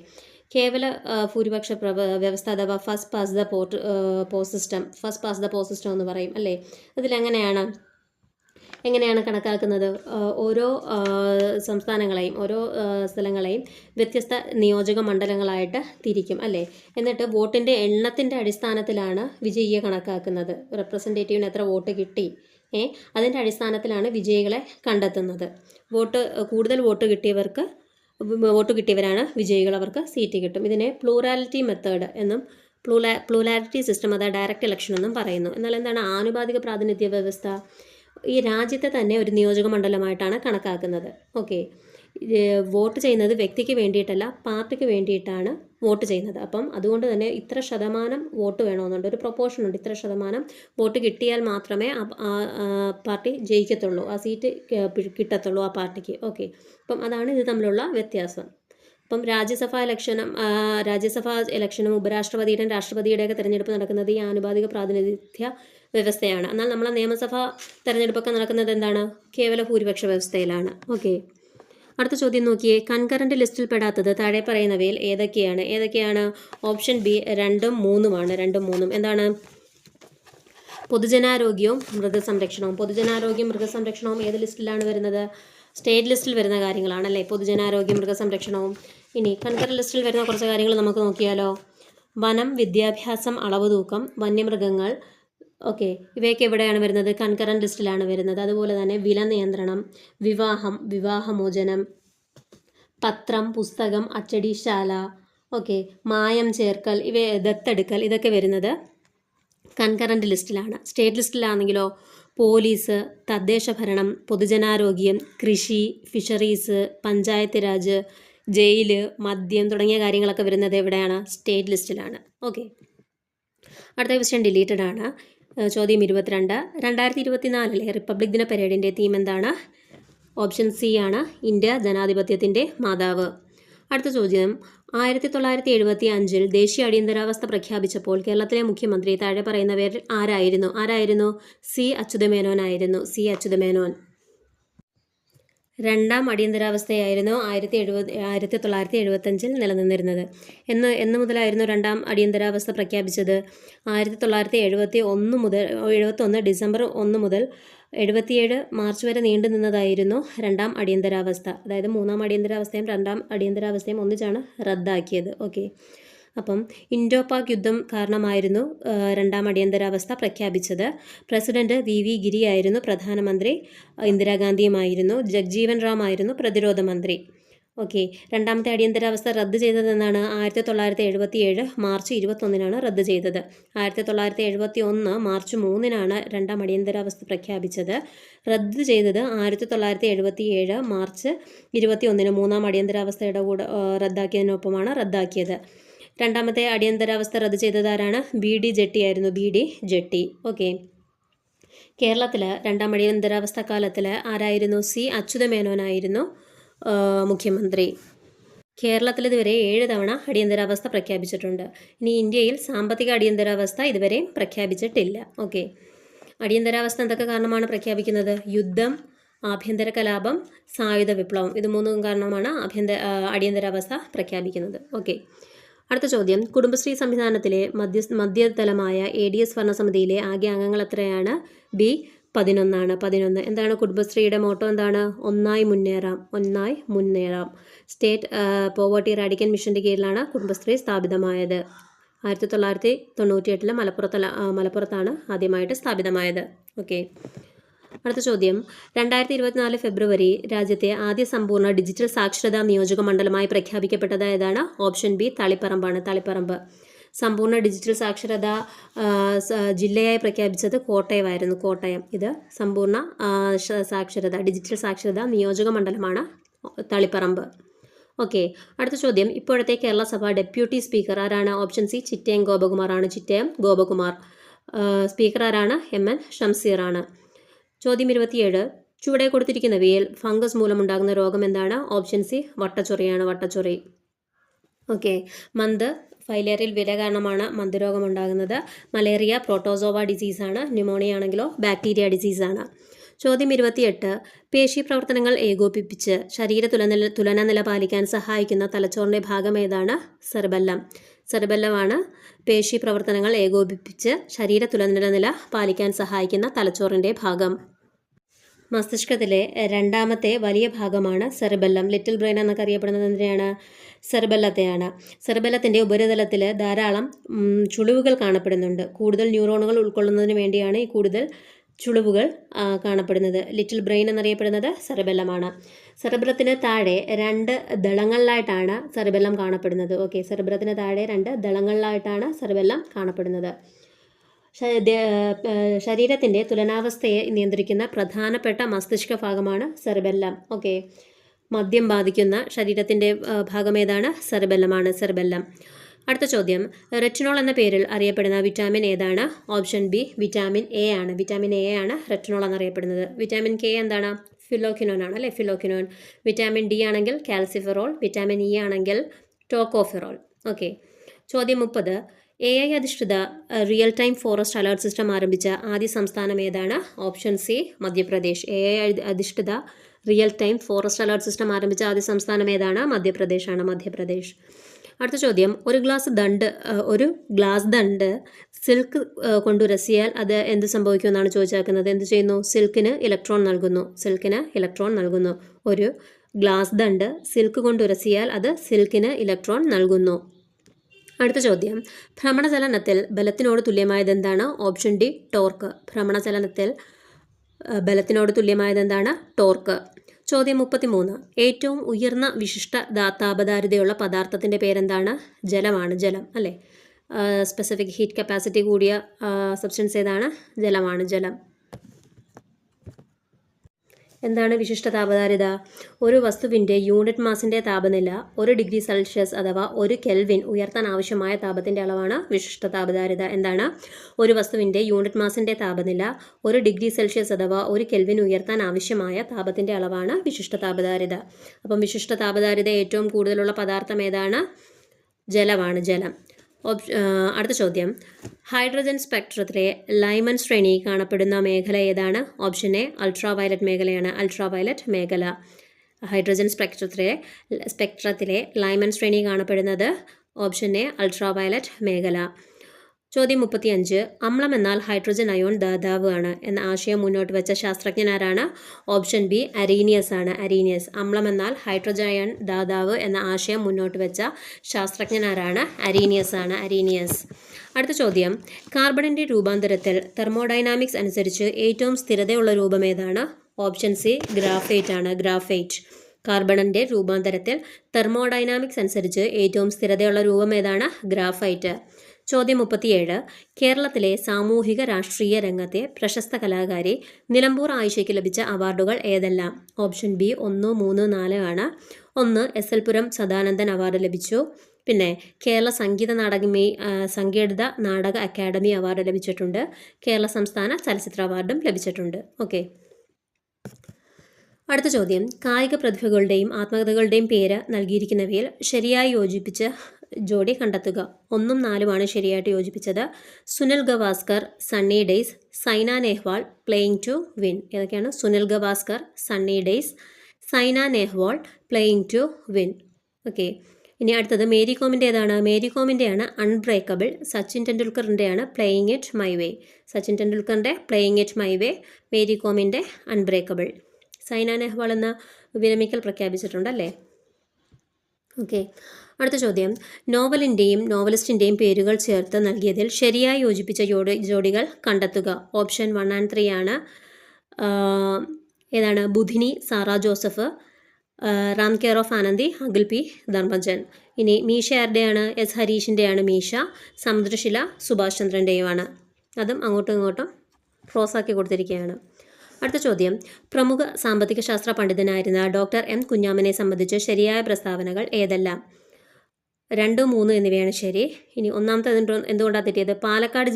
കേവല ഭൂരിപക്ഷ വ്യവസ്ഥ അഥവാ first pass the post system എന്ന് പറയും അല്ലേ. അതിലെങ്ങനെയാണ്? എങ്ങനെയാണ് കണക്കാക്കുന്നത്? ഓരോ സംസ്ഥാനങ്ങളെയും ഓരോ സ്ഥലങ്ങളെയും വ്യത്യസ്ത നിയോജക മണ്ഡലങ്ങളായിട്ട് തിരിക്കും അല്ലേ? എന്നിട്ട് വോട്ടിൻ്റെ എണ്ണത്തിൻ്റെ അടിസ്ഥാനത്തിലാണ് വിജയിയെ കണക്കാക്കുന്നത്. റെപ്രസെൻറ്റേറ്റീവിന് എത്ര വോട്ട് കിട്ടി, അതിൻ്റെ അടിസ്ഥാനത്തിലാണ് വിജയികളെ കണ്ടെത്തുന്നത്. കൂടുതൽ വോട്ട് കിട്ടിയവരാണ് വിജയികൾ, അവർക്ക് സീറ്റ് കിട്ടും. ഇതിനെ പ്ലൂറാലിറ്റി മെത്തേഡ് എന്നും പ്ലൂറാലിറ്റി സിസ്റ്റം അഥവാ ഡയറക്റ്റ് ഇലക്ഷൻ എന്നും പറയുന്നു. എന്നാൽ എന്താണ് ആനുപാതിക പ്രാതിനിധ്യ വ്യവസ്ഥ? ഈ രാജ്യത്തെ തന്നെ ഒരു നിയോജക മണ്ഡലമായിട്ടാണ് കണക്കാക്കുന്നത്. ഓക്കെ, വോട്ട് ചെയ്യുന്നത് വ്യക്തിക്ക് വേണ്ടിയിട്ടല്ല, പാർട്ടിക്ക് വേണ്ടിയിട്ടാണ് വോട്ട് ചെയ്യുന്നത്. അപ്പം അതുകൊണ്ട് തന്നെ ഇത്ര ശതമാനം വോട്ട് വേണമെന്നുണ്ട്, ഒരു പ്രൊപ്പോർഷൻ ഉണ്ട്. ഇത്ര ശതമാനം വോട്ട് കിട്ടിയാൽ മാത്രമേ ആ പാർട്ടി ജയിക്കത്തുള്ളൂ, ആ സീറ്റ് കിട്ടത്തുള്ളൂ ആ പാർട്ടിക്ക്. ഓക്കെ, അപ്പം അതാണ് ഇത് തമ്മിലുള്ള വ്യത്യാസം. അപ്പം രാജ്യസഭാ ഇലക്ഷനും ഉപരാഷ്ട്രപതിയുടെയും രാഷ്ട്രപതിയുടെയൊക്കെ തിരഞ്ഞെടുപ്പ് നടക്കുന്നത് ഈ ആനുപാതിക പ്രാതിനിധ്യ വ്യവസ്ഥയാണ്. എന്നാൽ നമ്മളെ നിയമസഭാ തിരഞ്ഞെടുപ്പൊക്കെ നടക്കുന്നത് എന്താണ്? കേവല ഭൂരിപക്ഷ വ്യവസ്ഥയിലാണ്. ഓക്കെ, അടുത്ത ചോദ്യം നോക്കിയേ. കൺകറന്റ് ലിസ്റ്റിൽ പെടാത്തത് താഴെ പറയുന്നവയിൽ ഏതൊക്കെയാണ്? Option B 2ഉം 3ഉമാണ്. 2ഉം 3ഉം എന്താണ്? പൊതുജനാരോഗ്യവും മൃഗസംരക്ഷണവും ഏത് ലിസ്റ്റിലാണ് വരുന്നത്? സ്റ്റേറ്റ് ലിസ്റ്റിൽ വരുന്ന കാര്യങ്ങളാണല്ലേ പൊതുജനാരോഗ്യം, മൃഗസംരക്ഷണവും. ഇനി കൺകറന്റ് ലിസ്റ്റിൽ വരുന്ന കുറച്ച് കാര്യങ്ങൾ നമുക്ക് നോക്കിയാലോ. വനം, വിദ്യാഭ്യാസം, അളവ് തൂക്കം, വന്യമൃഗങ്ങൾ, ഓക്കെ, ഇവയൊക്കെ എവിടെയാണ് വരുന്നത്? കൺകറന്റ് ലിസ്റ്റിലാണ് വരുന്നത്. അതുപോലെ തന്നെ വില നിയന്ത്രണം, വിവാഹമോചനം, പത്രം, പുസ്തകം, അച്ചടിശാല, ഓക്കെ, മായം ചേർക്കൽ, ദത്തെടുക്കൽ, ഇതൊക്കെ വരുന്നത് കൺകറന്റ് ലിസ്റ്റിലാണ്. സ്റ്റേറ്റ് ലിസ്റ്റിലാണെങ്കിലോ പോലീസ്, തദ്ദേശ ഭരണം, പൊതുജനാരോഗ്യം, കൃഷി, ഫിഷറീസ്, പഞ്ചായത്ത് രാജ്, ജയില്, മദ്യം തുടങ്ങിയ കാര്യങ്ങളൊക്കെ വരുന്നത് എവിടെയാണ്? സ്റ്റേറ്റ് ലിസ്റ്റിലാണ്. ഓക്കെ, അടുത്ത ക്വസ്റ്റ്യൻ ഡിലീറ്റഡ് ആണ്. ചോദ്യം 22. 2024 റിപ്പബ്ലിക് ദിന പരേഡിൻ്റെ തീം എന്താണ്? ഓപ്ഷൻ സി ആണ്, ഇന്ത്യ ജനാധിപത്യത്തിൻ്റെ മാതാവ്. അടുത്ത ചോദ്യം, 1975 ദേശീയ അടിയന്തരാവസ്ഥ പ്രഖ്യാപിച്ചപ്പോൾ കേരളത്തിലെ മുഖ്യമന്ത്രി താഴെ പറയുന്നവരിൽ ആരായിരുന്നു? സി അച്യുതമേനോൻ. രണ്ടാം അടിയന്തരാവസ്ഥയായിരുന്നു 1975 നിലനിന്നിരുന്നത്. എന്ന് മുതലായിരുന്നു രണ്ടാം അടിയന്തരാവസ്ഥ പ്രഖ്യാപിച്ചത്? 1971 ഡിസംബർ 1 മുതൽ 77 മാർച്ച് വരെ നീണ്ടു നിന്നതായിരുന്നു രണ്ടാം അടിയന്തരാവസ്ഥ. അതായത് മൂന്നാം അടിയന്തരാവസ്ഥയും രണ്ടാം അടിയന്തരാവസ്ഥയും ഒന്നിച്ചാണ് റദ്ദാക്കിയത്. ഓക്കെ, അപ്പം ഇൻഡോ പാക് യുദ്ധം കാരണമായിരുന്നു രണ്ടാം അടിയന്തരാവസ്ഥ പ്രഖ്യാപിച്ചത്. പ്രസിഡന്റ് വി ഗിരിയായിരുന്നു, പ്രധാനമന്ത്രി ഇന്ദിരാഗാന്ധിയുമായിരുന്നു, ജഗ്ജീവൻ റാം ആയിരുന്നു പ്രതിരോധ മന്ത്രി. ഓക്കെ, രണ്ടാമത്തെ അടിയന്തരാവസ്ഥ റദ്ദ് ചെയ്തതെന്നാണ്? 1977 മാർച്ച് 21 റദ്ദ് ചെയ്തത്. 1971 മാർച്ച് 3 രണ്ടാം അടിയന്തരാവസ്ഥ പ്രഖ്യാപിച്ചത്. റദ്ദ് ചെയ്തത് 1977 മാർച്ച് 21 മൂന്നാം അടിയന്തരാവസ്ഥയുടെ കൂടെ റദ്ദാക്കിയതിനൊപ്പമാണ് റദ്ദാക്കിയത്. രണ്ടാമത്തെ അടിയന്തരാവസ്ഥ റദ്ദ് ചെയ്തത് ആരാണ്? BD ജെട്ടി ആയിരുന്നു. BD jetty. ഓക്കെ, കേരളത്തിൽ രണ്ടാം അടിയന്തരാവസ്ഥ കാലത്തിൽ ആരായിരുന്നു? സി അച്യുതമേനോനായിരുന്നു മുഖ്യമന്ത്രി. കേരളത്തിൽ ഇതുവരെ 7 തവണ അടിയന്തരാവസ്ഥ പ്രഖ്യാപിച്ചിട്ടുണ്ട്. ഇനി ഇന്ത്യയിൽ സാമ്പത്തിക അടിയന്തരാവസ്ഥ ഇതുവരെ പ്രഖ്യാപിച്ചിട്ടില്ല. ഓക്കെ, അടിയന്തരാവസ്ഥ എന്തൊക്കെ കാരണമാണ് പ്രഖ്യാപിക്കുന്നത്? യുദ്ധം, ആഭ്യന്തര കലാപം, സായുധ വിപ്ലവം, ഇത് 3 കാരണമാണ് അടിയന്തരാവസ്ഥ പ്രഖ്യാപിക്കുന്നത്. ഓക്കെ, അടുത്ത ചോദ്യം, കുടുംബശ്രീ സംവിധാനത്തിലെ മധ്യതലമായ ADS ഭരണസമിതിയിലെ ആകെ അംഗങ്ങൾ എത്രയാണ്? ബി 11. എന്താണ് കുടുംബശ്രീയുടെ മോട്ടോ? എന്താണ്? ഒന്നായി മുന്നേറാം. സ്റ്റേറ്റ് പോവർട്ടി റാഡിക്കൽ മിഷന്റെ കീഴിലാണ് കുടുംബശ്രീ സ്ഥാപിതമായത്. 1998 മലപ്പുറത്താണ് ആദ്യമായിട്ട് സ്ഥാപിതമായത്. ഓക്കെ, അടുത്ത ചോദ്യം, 2024 ഫെബ്രുവരി രാജ്യത്തെ ആദ്യ സമ്പൂർണ്ണ ഡിജിറ്റൽ സാക്ഷരതാ നിയോജക മണ്ഡലമായി പ്രഖ്യാപിക്കപ്പെട്ടത് ഏതാണ്? Option B Taliparamba. സമ്പൂർണ്ണ ഡിജിറ്റൽ സാക്ഷരതാ ജില്ലയായി പ്രഖ്യാപിച്ചത് കോട്ടയം. ഇത് സമ്പൂർണ്ണ ഡിജിറ്റൽ സാക്ഷരതാ നിയോജക മണ്ഡലമാണ് തളിപ്പറമ്പ്. ഓക്കെ, അടുത്ത ചോദ്യം, ഇപ്പോഴത്തെ കേരള സഭ ഡെപ്യൂട്ടി സ്പീക്കർ ആരാണ്? Option C Chittayam Gopakumar. Speaker ആരാണ്? MN ഷംസീർ ആണ്. ചോദ്യം 27. ചുവടെ കൊടുത്തിരിക്കുന്നവയിൽ ഫംഗസ് മൂലമുണ്ടാകുന്ന രോഗം എന്താണ്? ഓപ്ഷൻ സി വട്ടച്ചൊറി. ഓക്കെ, മന്ത് ഫൈലേറിയൽ വിര കാരണമാണ് മന്ത് രോഗം ഉണ്ടാകുന്നത്. മലേറിയ പ്രോട്ടോസോവ ഡിസീസാണ്. ന്യൂമോണിയ ആണെങ്കിലോ ബാക്ടീരിയ ഡിസീസാണ്. ചോദ്യം 28. പേശി പ്രവർത്തനങ്ങൾ ഏകോപിപ്പിച്ച് ശരീര തുലനനില പാലിക്കാൻ സഹായിക്കുന്ന തലച്ചോറിൻ്റെ ഭാഗം ഏതാണ്? സെറിബെല്ലമാണ് പേശി പ്രവർത്തനങ്ങൾ ഏകോപിപ്പിച്ച് ശരീര തുലനനില പാലിക്കാൻ സഹായിക്കുന്ന തലച്ചോറിൻ്റെ ഭാഗം. മസ്തിഷ്കത്തിലെ രണ്ടാമത്തെ വലിയ ഭാഗമാണ് സെറിബെല്ലം. ലിറ്റിൽ ബ്രെയിൻ എന്നൊക്കെ അറിയപ്പെടുന്നത് എന്തിനാണ്? സെറിബെല്ലത്തെയാണ്. സെറിബെല്ലത്തിൻ്റെ ഉപരിതലത്തിൽ ധാരാളം ചുളിവുകൾ കാണപ്പെടുന്നുണ്ട്. കൂടുതൽ ന്യൂറോണുകൾ ഉൾക്കൊള്ളുന്നതിന് വേണ്ടിയാണ് ഈ കൂടുതൽ ചുളിവുകൾ കാണപ്പെടുന്നത്. ലിറ്റിൽ ബ്രെയിൻ എന്നറിയപ്പെടുന്നത് സെറിബെല്ലമാണ്. സെറിബ്രത്തിന് താഴെ 2 ദളങ്ങളിലായിട്ടാണ് സെറിബെല്ലം കാണപ്പെടുന്നത്. ഓക്കെ, സെറിബ്രത്തിന് താഴെ 2 ദളങ്ങളിലായിട്ടാണ് സെറിബെല്ലം കാണപ്പെടുന്നത്. ശരീരത്തിൻ്റെ തുലനാവസ്ഥയെ നിയന്ത്രിക്കുന്ന പ്രധാനപ്പെട്ട മസ്തിഷ്ക ഭാഗമാണ് സെറിബെല്ലം. ഓക്കെ, മദ്യം ബാധിക്കുന്ന ശരീരത്തിൻ്റെ ഭാഗം ഏതാണ്? സെറിബെല്ലമാണ്. സെറിബെല്ലം. അടുത്ത ചോദ്യം, റെറ്റിനോൾ എന്ന പേരിൽ അറിയപ്പെടുന്ന വിറ്റാമിൻ ഏതാണ്? ഓപ്ഷൻ ബി വിറ്റാമിൻ എ ആണ്. വിറ്റാമിൻ എ ആണ് റെറ്റിനോൾ എന്നറിയപ്പെടുന്നത്. വിറ്റാമിൻ കെ എന്താണ്? ഫിലോക്വിനോൻ ആണ് അല്ലേ? ഫിലോക്വിനോൻ. വിറ്റാമിൻ ഡി ആണെങ്കിൽ കാൽസിഫെറോൾ. വിറ്റാമിൻ ഇ ആണെങ്കിൽ ടോക്കോഫെറോൾ. ഓക്കെ, ചോദ്യം 30, AI അധിഷ്ഠിത real time forest alert system ആരംഭിച്ച ആദ്യ സംസ്ഥാനം ഏതാണ്? Option C Madhya Pradesh. AI അധിഷ്ഠിത real time forest alert system ആരംഭിച്ച ആദ്യ സംസ്ഥാനം ഏതാണ്? മധ്യപ്രദേശാണ്. മധ്യപ്രദേശ്. അടുത്ത ചോദ്യം, ഒരു ഗ്ലാസ് ദണ്ട് സിൽക്ക് കൊണ്ടുരസിയാൽ അത് എന്ത് സംഭവിക്കുമെന്നാണ് ചോദിച്ചേക്കുന്നത്. എന്ത് ചെയ്യുന്നു? സിൽക്കിന് ഇലക്ട്രോൺ നൽകുന്നു. ഒരു ഗ്ലാസ് ദണ്ട് സിൽക്ക് കൊണ്ടുരസിയാൽ അത് സിൽക്കിന് ഇലക്ട്രോൺ നൽകുന്നു. അടുത്ത ചോദ്യം, ഭ്രമണചലനത്തിൽ ബലത്തിനോട് തുല്യമായത് എന്താണ്? Option D torque. ഭ്രമണചലനത്തിൽ ബലത്തിനോട് തുല്യമായത് എന്താണ്? ടോർക്ക്. ചോദ്യം 33, ഏറ്റവും ഉയർന്ന വിശിഷ്ട താപധാരിതയുള്ള പദാർത്ഥത്തിൻ്റെ പേരെന്താണ്? ജലമാണ്. ജലം അല്ലേ? സ്പെസിഫിക് ഹീറ്റ് കപ്പാസിറ്റി കൂടിയ സബ്സ്റ്റൻസ് ഏതാണ്? ജലമാണ്. ജലം. എന്താണ് വിശിഷ്ട താപധാരിത? ഒരു വസ്തുവിൻ്റെ യൂണിറ്റ് മാസിൻ്റെ താപനില 1 ഡിഗ്രി സെൽഷ്യസ് അഥവാ 1 കെൽവിൻ ഉയർത്താൻ ആവശ്യമായ താപത്തിൻ്റെ അളവാണ് വിശിഷ്ട താപധാരിത. എന്താണ്? ഒരു വസ്തുവിൻ്റെ യൂണിറ്റ് മാസിൻ്റെ താപനില 1 ഡിഗ്രി സെൽഷ്യസ് അഥവാ 1 കെൽവിൻ ഉയർത്താൻ ആവശ്യമായ താപത്തിൻ്റെ അളവാണ് വിശിഷ്ട താപധാരിത. അപ്പം വിശിഷ്ട താപധാരിത ഏറ്റവും കൂടുതലുള്ള പദാർത്ഥം ഏതാണ്? ജലമാണ്. ജലം. അടുത്ത ചോദ്യം, ഹൈഡ്രജൻ സ്പെക്ട്രത്തിലെ ലൈമൻ ശ്രേണി കാണപ്പെടുന്ന മേഖല ഏതാണ്? ഓപ്ഷൻ എ അൾട്രാവയലറ്റ് മേഖലയാണ്. അൾട്രാവയലറ്റ് മേഖല. ഹൈഡ്രജൻ സ്പെക്ട്രത്തിലെ ലൈമൻ ശ്രേണി കാണപ്പെടുന്നത് ഓപ്ഷൻ എ അൾട്രാവയലറ്റ് മേഖല. ചോദ്യം 35, അമ്ലം എന്നാൽ ഹൈഡ്രജൻ അയോൺ ദാതാവ് ആണ് എന്ന ആശയം മുന്നോട്ട് വെച്ച ശാസ്ത്രജ്ഞനാരാണ്? ഓപ്ഷൻ ബി അരീനിയസ് ആണ്. അരീനിയസ്. അമ്ലം എന്നാൽ ഹൈഡ്രജൻ അയോൺ ദാതാവ് എന്ന ആശയം മുന്നോട്ട് വെച്ച ശാസ്ത്രജ്ഞനാരാണ്? അരീനിയസ് ആണ്. അരീനിയസ്. അടുത്ത ചോദ്യം, കാർബണിൻ്റെ രൂപാന്തരത്തിൽ തെർമോഡൈനാമിക്സ് അനുസരിച്ച് ഏറ്റവും സ്ഥിരതയുള്ള രൂപം ഏതാണ്? ഓപ്ഷൻ സി ഗ്രാഫൈറ്റ് ആണ്. ഗ്രാഫൈറ്റ്. കാർബണിൻ്റെ രൂപാന്തരത്തിൽ തെർമോഡൈനാമിക്സ് അനുസരിച്ച് ഏറ്റവും സ്ഥിരതയുള്ള രൂപം ഏതാണ്? ഗ്രാഫൈറ്റ്. ചോദ്യം 37, കേരളത്തിലെ സാമൂഹിക രാഷ്ട്രീയ രംഗത്തെ പ്രശസ്ത കലാകാരി നിലമ്പൂർ ആയിഷയ്ക്ക് ലഭിച്ച അവാർഡുകൾ ഏതെല്ലാം? ഓപ്ഷൻ ബി 1, 3, 4 ആണ്. 1 SL പുരം സദാനന്ദൻ അവാർഡ് ലഭിച്ചു. പിന്നെ കേരള സംഗീത നാടക അക്കാദമി അവാർഡ് ലഭിച്ചിട്ടുണ്ട്. കേരള സംസ്ഥാന ചലച്ചിത്ര അവാർഡും ലഭിച്ചിട്ടുണ്ട്. ഓക്കെ. അടുത്ത ചോദ്യം, കായിക പ്രതിഭകളുടെയും ആത്മകഥകളുടെയും പേര് നൽകിയിരിക്കുന്നവയിൽ ശരിയായി യോജിപ്പിച്ച ജോഡി കണ്ടെത്തുക. 1ഉം 4ഉമാണ് ശരിയായിട്ട് യോജിപ്പിച്ചത്. Sunil Gavaskar sunny days, Saina Nehwal playing to win. ഏതൊക്കെയാണ്? Sunil Gavaskar sunny days, Saina Nehwal playing to win. Okay. ഇനി അടുത്തത് മേരി കോമിൻ്റെ ഏതാണ്? മേരി കോമിൻ്റെയാണ് അൺബ്രേക്കബിൾ. സച്ചിൻ ടെണ്ടുൽക്കറിൻ്റെയാണ് playing it my way. Sachin ടെണ്ടുൽക്കറിൻ്റെ playing it my way, Mary കോമിൻ്റെ അൺബ്രേക്കബിൾ. സൈന നെഹ്വാൾ എന്ന വിരമിക്കൽ പ്രഖ്യാപിച്ചിട്ടുണ്ടല്ലേ? ഓക്കെ. അടുത്ത ചോദ്യം, നോവലിൻ്റെയും നോവലിസ്റ്റിൻ്റെയും പേരുകൾ ചേർത്ത് നൽകിയതിൽ ശരിയായി യോജിപ്പിച്ച ജോഡികൾ കണ്ടെത്തുക. ഓപ്ഷൻ 1 and 3 ആണ്. ഏതാണ്? Budhini Sara Joseph, Ram care of Anandi Akhil P Dharmajan. ഇനി മീശ ആരുടെയാണ്? എസ് ഹരീഷിൻ്റെയാണ് മീശ. സമുദ്രശില സുഭാഷ് ചന്ദ്രൻ്റെയുമാണ്. അതും അങ്ങോട്ടും ഇങ്ങോട്ടും ക്രോസാക്കി കൊടുത്തിരിക്കുകയാണ്. അടുത്ത ചോദ്യം, പ്രമുഖ സാമ്പത്തിക ശാസ്ത്ര പണ്ഡിതനായിരുന്ന ഡോക്ടർ എം കുഞ്ഞാമനെ സംബന്ധിച്ച് ശരിയായ പ്രസ്താവനകൾ ഏതെല്ലാം? 2, 3 എന്നിവയാണ് ശരി. ഇനി ഒന്നാമത്തെ എന്തുകൊണ്ടാണ് തെറ്റിയത്? പാലക്കാട്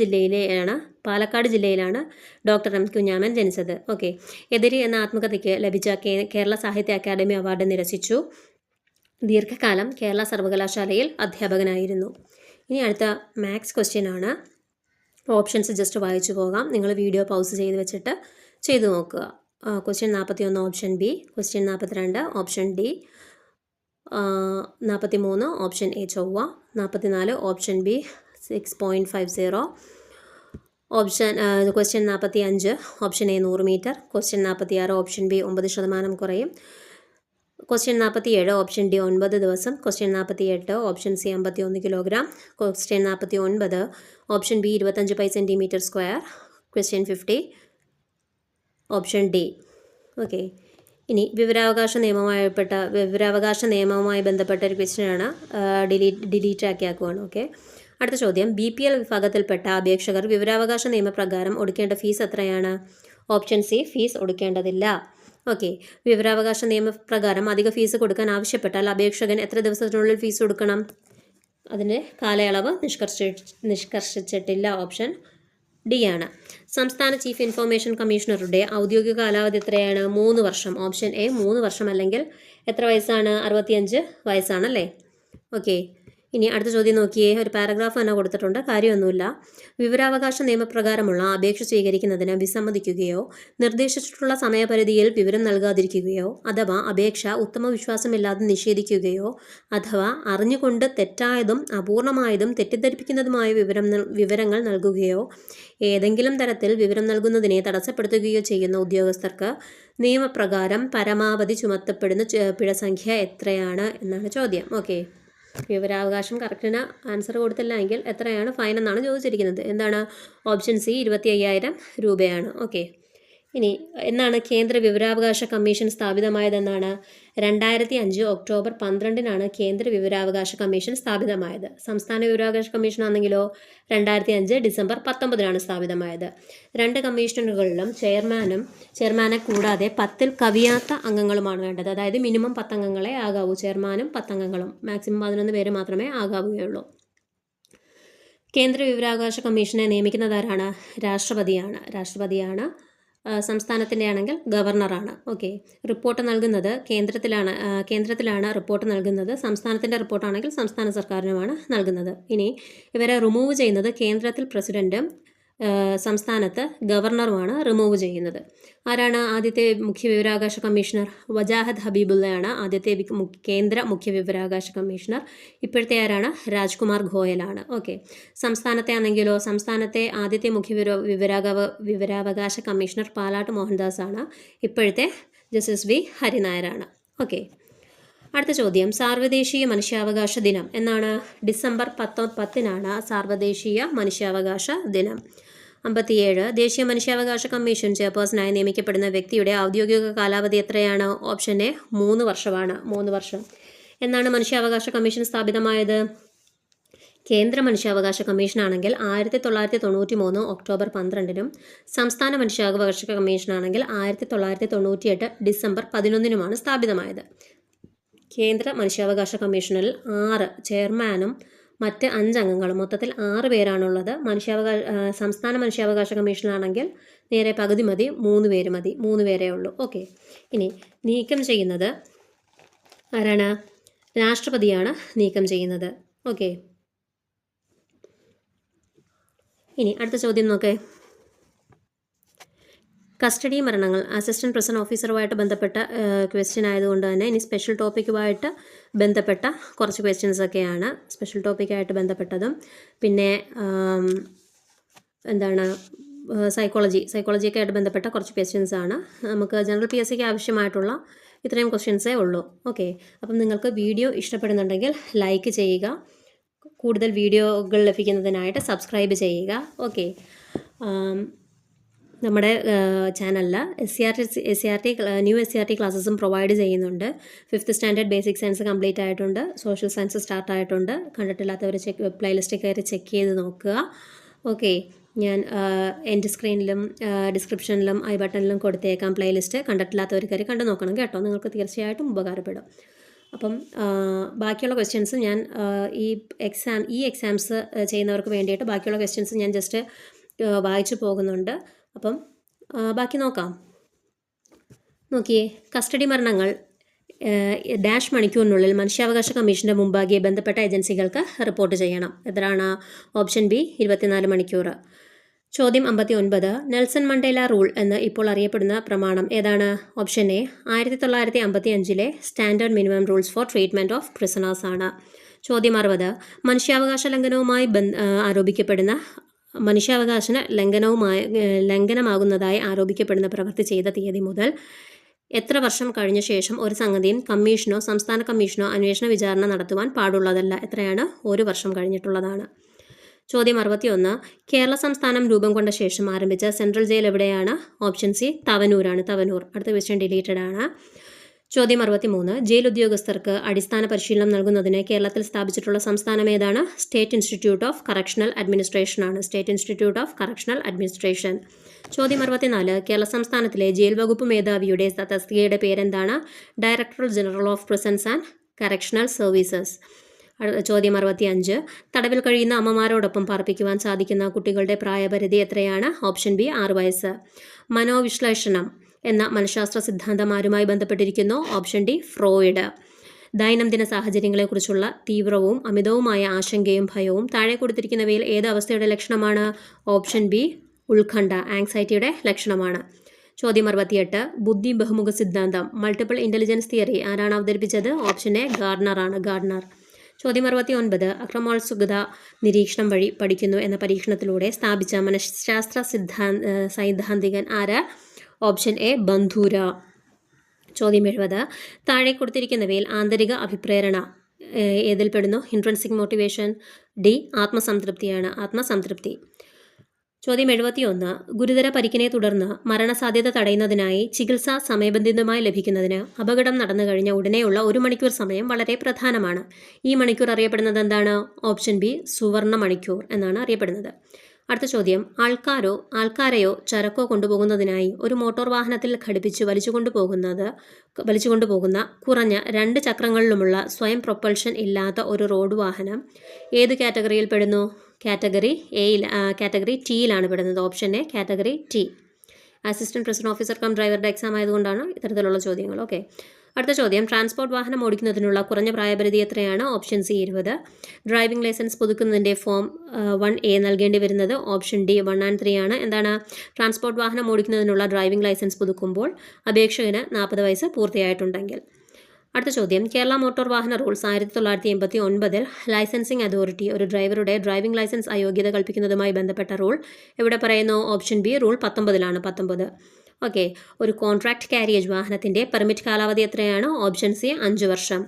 ജില്ലയിലാണ് ഡോക്ടർ എം കുഞ്ഞാമൻ ജനിച്ചത്. ഓക്കെ. എതിരി എന്ന ആത്മകഥയ്ക്ക് ലഭിച്ച കേരള സാഹിത്യ അക്കാദമി അവാർഡ് നിരസിച്ചു. ദീർഘകാലം കേരള സർവകലാശാലയിൽ അധ്യാപകനായിരുന്നു. ഇനി അടുത്ത മാത്സ് ക്വസ്റ്റ്യൻ ആണ്. ഓപ്ഷൻസ് ജസ്റ്റ് വായിച്ചു പോകാം. നിങ്ങൾ വീഡിയോ പൗസ് ചെയ്ത് വെച്ചിട്ട് ചെയ്തു നോക്കുക. Question 41 option B, question 42 option D, 43 option A ചൊവ്വ, 44 option B 6.50, question 45 option A 100 metre. Question 46 option B 9% കുറയും. ക്വസ്റ്റ്യൻ 47 ഓപ്ഷൻ ഡി 9 ദിവസം. Question 48 option C 51 kilogram. Question 49 option B 25 centimetre square. Question 50 option D. Okay, ഇനി വിവരാവകാശ നിയമവുമായി ബന്ധപ്പെട്ട ഒരു ക്വസ്റ്റ്യനാണ്. ഡിലീറ്റ് ആക്കിയാക്കുവാണ്. ഓക്കെ, അടുത്ത ചോദ്യം, BPL വിഭാഗത്തിൽപ്പെട്ട അപേക്ഷകർ വിവരാവകാശ നിയമപ്രകാരം ഒടുക്കേണ്ട ഫീസ് എത്രയാണ്? ഓപ്ഷൻ സി, ഫീസ് ഒടുക്കേണ്ടതില്ല. ഓക്കെ, വിവരാവകാശ നിയമപ്രകാരം അധിക ഫീസ് കൊടുക്കാൻ ആവശ്യപ്പെട്ടാൽ അപേക്ഷകൻ എത്ര ദിവസത്തിനുള്ളിൽ ഫീസ് കൊടുക്കണം? അതിൻ്റെ കാലയളവ് നിഷ്കർഷിച്ചിട്ടില്ല. ഓപ്ഷൻ ഡി ആണ്. സംസ്ഥാന ചീഫ് ഇൻഫർമേഷൻ കമ്മീഷണറുടെ ഔദ്യോഗിക കാലാവധി എത്രയാണ്? 3 വർഷം. ഓപ്ഷൻ എ 3 വർഷം, അല്ലെങ്കിൽ എത്ര വയസ്സാണ്? 65 വയസ്സാണല്ലേ. ഓക്കെ, ഇനി അടുത്ത ചോദ്യം നോക്കിയേ. ഒരു പാരഗ്രാഫ് തന്നെ കൊടുത്തിട്ടുണ്ട്, കാര്യമൊന്നുമില്ല. വിവരാവകാശ നിയമപ്രകാരമുള്ള അപേക്ഷ സ്വീകരിക്കുന്നതിന് വിസമ്മതിക്കുകയോ നിർദ്ദേശിച്ചിട്ടുള്ള സമയപരിധിയിൽ വിവരം നൽകാതിരിക്കുകയോ അഥവാ അപേക്ഷ ഉത്തമ വിശ്വാസമില്ലാതെ നിഷേധിക്കുകയോ അഥവാ അറിഞ്ഞുകൊണ്ട് തെറ്റായതും അപൂർണമായതും തെറ്റിദ്ധരിപ്പിക്കുന്നതുമായ വിവരങ്ങൾ നൽകുകയോ ഏതെങ്കിലും തരത്തിൽ വിവരം നൽകുന്നതിനെ തടസ്സപ്പെടുത്തുകയോ ചെയ്യുന്ന ഉദ്യോഗസ്ഥർക്ക് നിയമപ്രകാരം പരമാവധി ചുമത്തപ്പെടുന്ന പിഴ സംഖ്യ എത്രയാണ് എന്നാണ് ചോദ്യം. ഓക്കെ, വിവരാവകാശം കറക്റ്റിന് ആൻസർ കൊടുത്തില്ല എങ്കിൽ എത്രയാണ് ഫൈൻ എന്നാണ് ചോദിച്ചിരിക്കുന്നത്. എന്താണ്? ഓപ്ഷൻ സി 25,000 രൂപയാണ്. ഓക്കെ, ഇനി എന്നാണ് കേന്ദ്ര വിവരാവകാശ കമ്മീഷൻ സ്ഥാപിതമായതെന്നാണ്? 2005 ഒക്ടോബർ 12 കേന്ദ്ര വിവരാവകാശ കമ്മീഷൻ സ്ഥാപിതമായത്. സംസ്ഥാന വിവരാവകാശ കമ്മീഷൻ ആണെങ്കിലോ 2005 ഡിസംബർ 19 സ്ഥാപിതമായത്. 2 കമ്മീഷനുകളിലും ചെയർമാനെ കൂടാതെ 10-ൽ കവിയാത്ത അംഗങ്ങളുമാണ് വേണ്ടത്. അതായത് മിനിമം 10 അംഗങ്ങളെ ആകാവൂ. ചെയർമാനും 10 അംഗങ്ങളും, മാക്സിമം 11 പേര് മാത്രമേ ആകാവുകയുള്ളൂ. കേന്ദ്ര വിവരാവകാശ കമ്മീഷനെ നിയമിക്കുന്നതാരാണ്? രാഷ്ട്രപതിയാണ്. സംസ്ഥാനത്തിൻ്റെ ആണെങ്കിൽ ഗവർണറാണ്. ഓക്കെ, റിപ്പോർട്ട് നൽകുന്നത് കേന്ദ്രത്തിലാണ് റിപ്പോർട്ട് നൽകുന്നത്. സംസ്ഥാനത്തിൻ്റെ റിപ്പോർട്ടാണെങ്കിൽ സംസ്ഥാന സർക്കാരിനുമാണ് നൽകുന്നത്. ഇനി ഇവരെ റിമൂവ് ചെയ്യുന്നത് കേന്ദ്രത്തിൽ പ്രസിഡന്റും സംസ്ഥാനത്ത് ഗവർണറുമാണ് റിമൂവ് ചെയ്യുന്നത്. ആരാണ് ആദ്യത്തെ മുഖ്യ വിവരാവകാശ കമ്മീഷണർ? വജാഹത്ത് ഹബീബുള്ളയാണ് ആദ്യത്തെ കേന്ദ്ര മുഖ്യ വിവരാവകാശ കമ്മീഷണർ. ഇപ്പോഴത്തെ ആരാണ്? രാജ്കുമാർ ഗോയലാണ്. ഓക്കെ, സംസ്ഥാനത്തെ ആണെങ്കിലോ സംസ്ഥാനത്തെ ആദ്യത്തെ മുഖ്യ വിവരാവകാശ കമ്മീഷണർ പാലാട്ട് മോഹൻദാസ് ആണ്. ഇപ്പോഴത്തെ ജസ്റ്റിസ് വി ഹരിനായരാണ്. ഓക്കെ, അടുത്ത ചോദ്യം, സാർവദേശീയ മനുഷ്യാവകാശ ദിനം എന്നാണ്? ഡിസംബർ 10 സാർവദേശീയ മനുഷ്യാവകാശ ദിനം. 57 ദേശീയ മനുഷ്യാവകാശ കമ്മീഷൻ ചെയർപേഴ്സണായി നിയമിക്കപ്പെടുന്ന വ്യക്തിയുടെ ഔദ്യോഗിക കാലാവധി എത്രയാണ്? ഓപ്ഷൻ എ 3 വർഷമാണ്. 3 വർഷം. എന്നാണ് മനുഷ്യാവകാശ കമ്മീഷൻ സ്ഥാപിതമായത്? കേന്ദ്ര മനുഷ്യാവകാശ കമ്മീഷനാണെങ്കിൽ 1993 ഒക്ടോബർ 12 സംസ്ഥാന മനുഷ്യാവകാശ കമ്മീഷനാണെങ്കിൽ 1998 ഡിസംബർ 11 സ്ഥാപിതമായത്. കേന്ദ്ര മനുഷ്യാവകാശ കമ്മീഷനിൽ 6 ചെയർമാനും മറ്റ് 5 അംഗങ്ങളും, മൊത്തത്തിൽ 6 പേരാണുള്ളത്. സംസ്ഥാന മനുഷ്യാവകാശ കമ്മീഷനാണെങ്കിൽ നേരെ പകുതി മതി, 3 പേര് മതി, 3 പേരേ ഉള്ളൂ. ഓക്കെ, ഇനി നീക്കം ചെയ്യുന്നത് ആരാണ്? രാഷ്ട്രപതിയാണ് നീക്കം ചെയ്യുന്നത്. ഓക്കെ, ഇനി അടുത്ത ചോദ്യം നോക്കേ. കസ്റ്റഡി മരണങ്ങൾ അസിസ്റ്റൻറ്റ് പ്രസൻറ്റ് ഓഫീസറുമായിട്ട് ബന്ധപ്പെട്ട ക്വസ്റ്റ്യൻ ആയതുകൊണ്ട് തന്നെ ഇനി സ്പെഷ്യൽ ടോപ്പിക്കുമായിട്ട് ബന്ധപ്പെട്ട കുറച്ച് ക്വസ്റ്റ്യൻസൊക്കെയാണ്. സ്പെഷ്യൽ ടോപ്പിക്കായിട്ട് ബന്ധപ്പെട്ടതും പിന്നെ സൈക്കോളജിയൊക്കെ ആയിട്ട് ബന്ധപ്പെട്ട കുറച്ച് ക്വസ്റ്റ്യൻസാണ്. നമുക്ക് ജനറൽ PSCക്ക് ആവശ്യമായിട്ടുള്ള ഇത്രയും ക്വസ്റ്റ്യൻസേ ഉള്ളൂ. ഓക്കെ, അപ്പം നിങ്ങൾക്ക് വീഡിയോ ഇഷ്ടപ്പെടുന്നുണ്ടെങ്കിൽ ലൈക്ക് ചെയ്യുക. കൂടുതൽ വീഡിയോകൾ ലഭിക്കുന്നതിനായിട്ട് സബ്സ്ക്രൈബ് ചെയ്യുക. ഓക്കെ, നമ്മുടെ ചാനലിൽ ന്യൂ SCRT ക്ലാസ്സസും പ്രൊവൈഡ് ചെയ്യുന്നുണ്ട്. 5th standard basic science complete ആയിട്ടുണ്ട്. സോഷ്യൽ സയൻസ് സ്റ്റാർട്ട് ആയിട്ടുണ്ട്. കണ്ടിട്ടില്ലാത്തവർ പ്ലേലിസ്റ്റ് കയറി ചെക്ക് ചെയ്ത് നോക്കുക. ഓക്കെ, ഞാൻ എൻ്റെ സ്ക്രീനിലും ഡിസ്ക്രിപ്ഷനിലും ഐ ബട്ടണിലും കൊടുത്തേക്കാം പ്ലേലിസ്റ്റ്. കണ്ടിട്ടില്ലാത്തവർ കയറി കണ്ടു നോക്കണം കേട്ടോ, നിങ്ങൾക്ക് തീർച്ചയായിട്ടും ഉപകാരപ്പെടും. അപ്പം ബാക്കിയുള്ള ക്വസ്റ്റ്യൻസ് ഞാൻ ഈ എക്സാംസ് ചെയ്യുന്നവർക്ക് വേണ്ടിയിട്ട് ബാക്കിയുള്ള ക്വസ്റ്റ്യൻസ് ഞാൻ ജസ്റ്റ് വായിച്ചു പോകുന്നുണ്ട്. അപ്പം ബാക്കി നോക്കിയേ. കസ്റ്റഡി മരണങ്ങൾ ഡാഷ് മണിക്കൂറിനുള്ളിൽ മനുഷ്യാവകാശ കമ്മീഷൻ്റെ മുമ്പാകെ ബന്ധപ്പെട്ട ഏജൻസികൾക്ക് റിപ്പോർട്ട് ചെയ്യണം. എത്രയാണ്? ഓപ്ഷൻ ബി 24 മണിക്കൂർ. ചോദ്യം 59 നെൽസൺ മണ്ടേല റൂൾ എന്ന് ഇപ്പോൾ അറിയപ്പെടുന്ന പ്രമാണം ഏതാണ്? Option A 1955 standard minimum rules for treatment of prisoners ആണ്. ചോദ്യം 60 മനുഷ്യാവകാശ ലംഘനവുമായി ആരോപിക്കപ്പെടുന്ന മനുഷ്യാവകാശ ലംഘനമാകുന്നതായി ആരോപിക്കപ്പെടുന്ന പ്രവൃത്തി ചെയ്ത തീയതി മുതൽ എത്ര വർഷം കഴിഞ്ഞ ശേഷം ഒരു സംഗതിയും കമ്മീഷനോ സംസ്ഥാന കമ്മീഷനോ അന്വേഷണ വിചാരണ നടത്തുവാൻ പാടുള്ളതല്ല. എത്രയാണ്? 1 വർഷം കഴിഞ്ഞിട്ടുള്ളതാണ്. ചോദ്യം 61. കേരള സംസ്ഥാനം രൂപം കൊണ്ട ശേഷം ആരംഭിച്ച സെൻട്രൽ ജയിൽ എവിടെയാണ്? ഓപ്ഷൻ സി തവനൂരാണ്. തവനൂർ. അടുത്ത ക്വസ്റ്റ്യൻ ഡിലീറ്റഡ് ആണ്. ചോദ്യം 63. ജയിൽ ഉദ്യോഗസ്ഥർക്ക് അടിസ്ഥാന പരിശീലനം നൽകുന്നതിന് കേരളത്തിൽ സ്ഥാപിച്ചിട്ടുള്ള സംസ്ഥാനം ഏതാണ്? State institute of correctional administration ആണ്. State institute of correctional administration. ചോദ്യം 64. കേരള സംസ്ഥാനത്തിലെ ജയിൽ വകുപ്പ് മേധാവിയുടെ തസ്തികയുടെ പേരെന്താണ്? Director general of prisons and correctional services. ചോദ്യം 65. തടവിൽ കഴിയുന്ന അമ്മമാരോടൊപ്പം പാർപ്പിക്കുവാൻ സാധിക്കുന്ന കുട്ടികളുടെ പ്രായപരിധി എത്രയാണ്? ഓപ്ഷൻ ബി 6 വയസ്സ്. മനോവിശ്ലേഷണം എന്ന മനഃശാസ്ത്ര സിദ്ധാന്തം ആരുമായി ബന്ധപ്പെട്ടിരിക്കുന്നു? Option D Freud. ദൈനംദിന സാഹചര്യങ്ങളെക്കുറിച്ചുള്ള തീവ്രവും അമിതവുമായ ആശങ്കയും ഭയവും താഴെ കൊടുത്തിരിക്കുന്നവയിൽ ഏത് അവസ്ഥയുടെ ലക്ഷണമാണ്? ഓപ്ഷൻ ബി ഉത്കണ്ഠ, ആങ്സൈറ്റിയുടെ ലക്ഷണമാണ്. ചോദ്യം 68. ബുദ്ധി ബഹുമുഖ സിദ്ധാന്തം മൾട്ടിപ്പിൾ ഇൻ്റലിജൻസ് തിയറി ആരാണ് അവതരിപ്പിച്ചത്? ഓപ്ഷൻ എ ഗാർഡനർ ആണ്. ഗാർഡനർ. ചോദ്യം 69. അക്രമോത്സുകത നിരീക്ഷണം വഴി പഠിക്കുന്നു എന്ന പരീക്ഷണത്തിലൂടെ സ്ഥാപിച്ച മനഃശാസ്ത്ര സൈദ്ധാന്തികൻ ആര്? Option A Bandura. ചോദ്യം 70. താഴെ കൊടുത്തിരിക്കുന്നവയിൽ ആന്തരിക അഭിപ്രേരണ ഏതിൽപ്പെടുന്നു? Intrinsic motivation. ഡി ആത്മസംതൃപ്തിയാണ്. ആത്മസംതൃപ്തി. ചോദ്യം 71. ഗുരുതര പരിക്കിനെ തുടർന്ന് മരണസാധ്യത തടയുന്നതിനായി ചികിത്സ സമയബന്ധിതമായി ലഭിക്കുന്നതിന് അപകടം നടന്നു കഴിഞ്ഞ ഉടനെയുള്ള 1 മണിക്കൂർ സമയം വളരെ പ്രധാനമാണ്. ഈ മണിക്കൂർ അറിയപ്പെടുന്നത് എന്താണ്? ഓപ്ഷൻ ബി സുവർണ മണിക്കൂർ എന്നാണ് അറിയപ്പെടുന്നത്. അടുത്ത ചോദ്യം. ആൾക്കാരെയോ ചരക്കോ കൊണ്ടുപോകുന്നതിനായി ഒരു മോട്ടോർ വാഹനത്തിൽ ഘടിപ്പിച്ച് വലിച്ചുകൊണ്ടുപോകുന്ന കുറഞ്ഞ 2 ചക്രങ്ങളിലുമുള്ള സ്വയം പ്രൊപ്പൽഷൻ ഇല്ലാത്ത ഒരു റോഡ് വാഹനം ഏത് കാറ്റഗറിയിൽ പെടുന്നു? കാറ്റഗറി ടിയിലാണ് പെടുന്നത്. Option A category T. Assistant president officer cum ഡ്രൈവറുടെ എക്സാം ആയതുകൊണ്ടാണ് ഇത്തരത്തിലുള്ള ചോദ്യങ്ങൾ. ഓക്കെ. അടുത്ത ചോദ്യം. ട്രാൻസ്പോർട്ട് വാഹനം ഓടിക്കുന്നതിനുള്ള കുറഞ്ഞ പ്രായപരിധി എത്രയാണ്? Option C 20. ഡ്രൈവിംഗ് ലൈസൻസ് പുതുക്കുന്നതിൻ്റെ ഫോം 1A നൽകേണ്ടി വരുന്നത്? ഓപ്ഷൻ ഡി 1 and 3 ആണ്. എന്താണ്? ട്രാൻസ്പോർട്ട് വാഹനം ഓടിക്കുന്നതിനുള്ള ഡ്രൈവിംഗ് ലൈസൻസ് പുതുക്കുമ്പോൾ അപേക്ഷകന് 40 വയസ്സ് പൂർത്തിയായിട്ടുണ്ടെങ്കിൽ. അടുത്ത ചോദ്യം. കേരള മോട്ടോർ വാഹന റൂൾസ് 1989 ലൈസൻസിംഗ് അതോറിറ്റി ഒരു ഡ്രൈവറുടെ ഡ്രൈവിംഗ് ലൈസൻസ് അയോഗ്യത കൽപ്പിക്കുന്നതുമായി ബന്ധപ്പെട്ട റൂൾ എവിടെ പറയുന്നു? Option B rule 19 19. ഓക്കെ. ഒരു കോൺട്രാക്ട് കാരിയേജ് വാഹനത്തിൻ്റെ പെർമിറ്റ് കാലാവധി എത്രയാണ്? ഓപ്ഷൻ സി 5 വർഷം.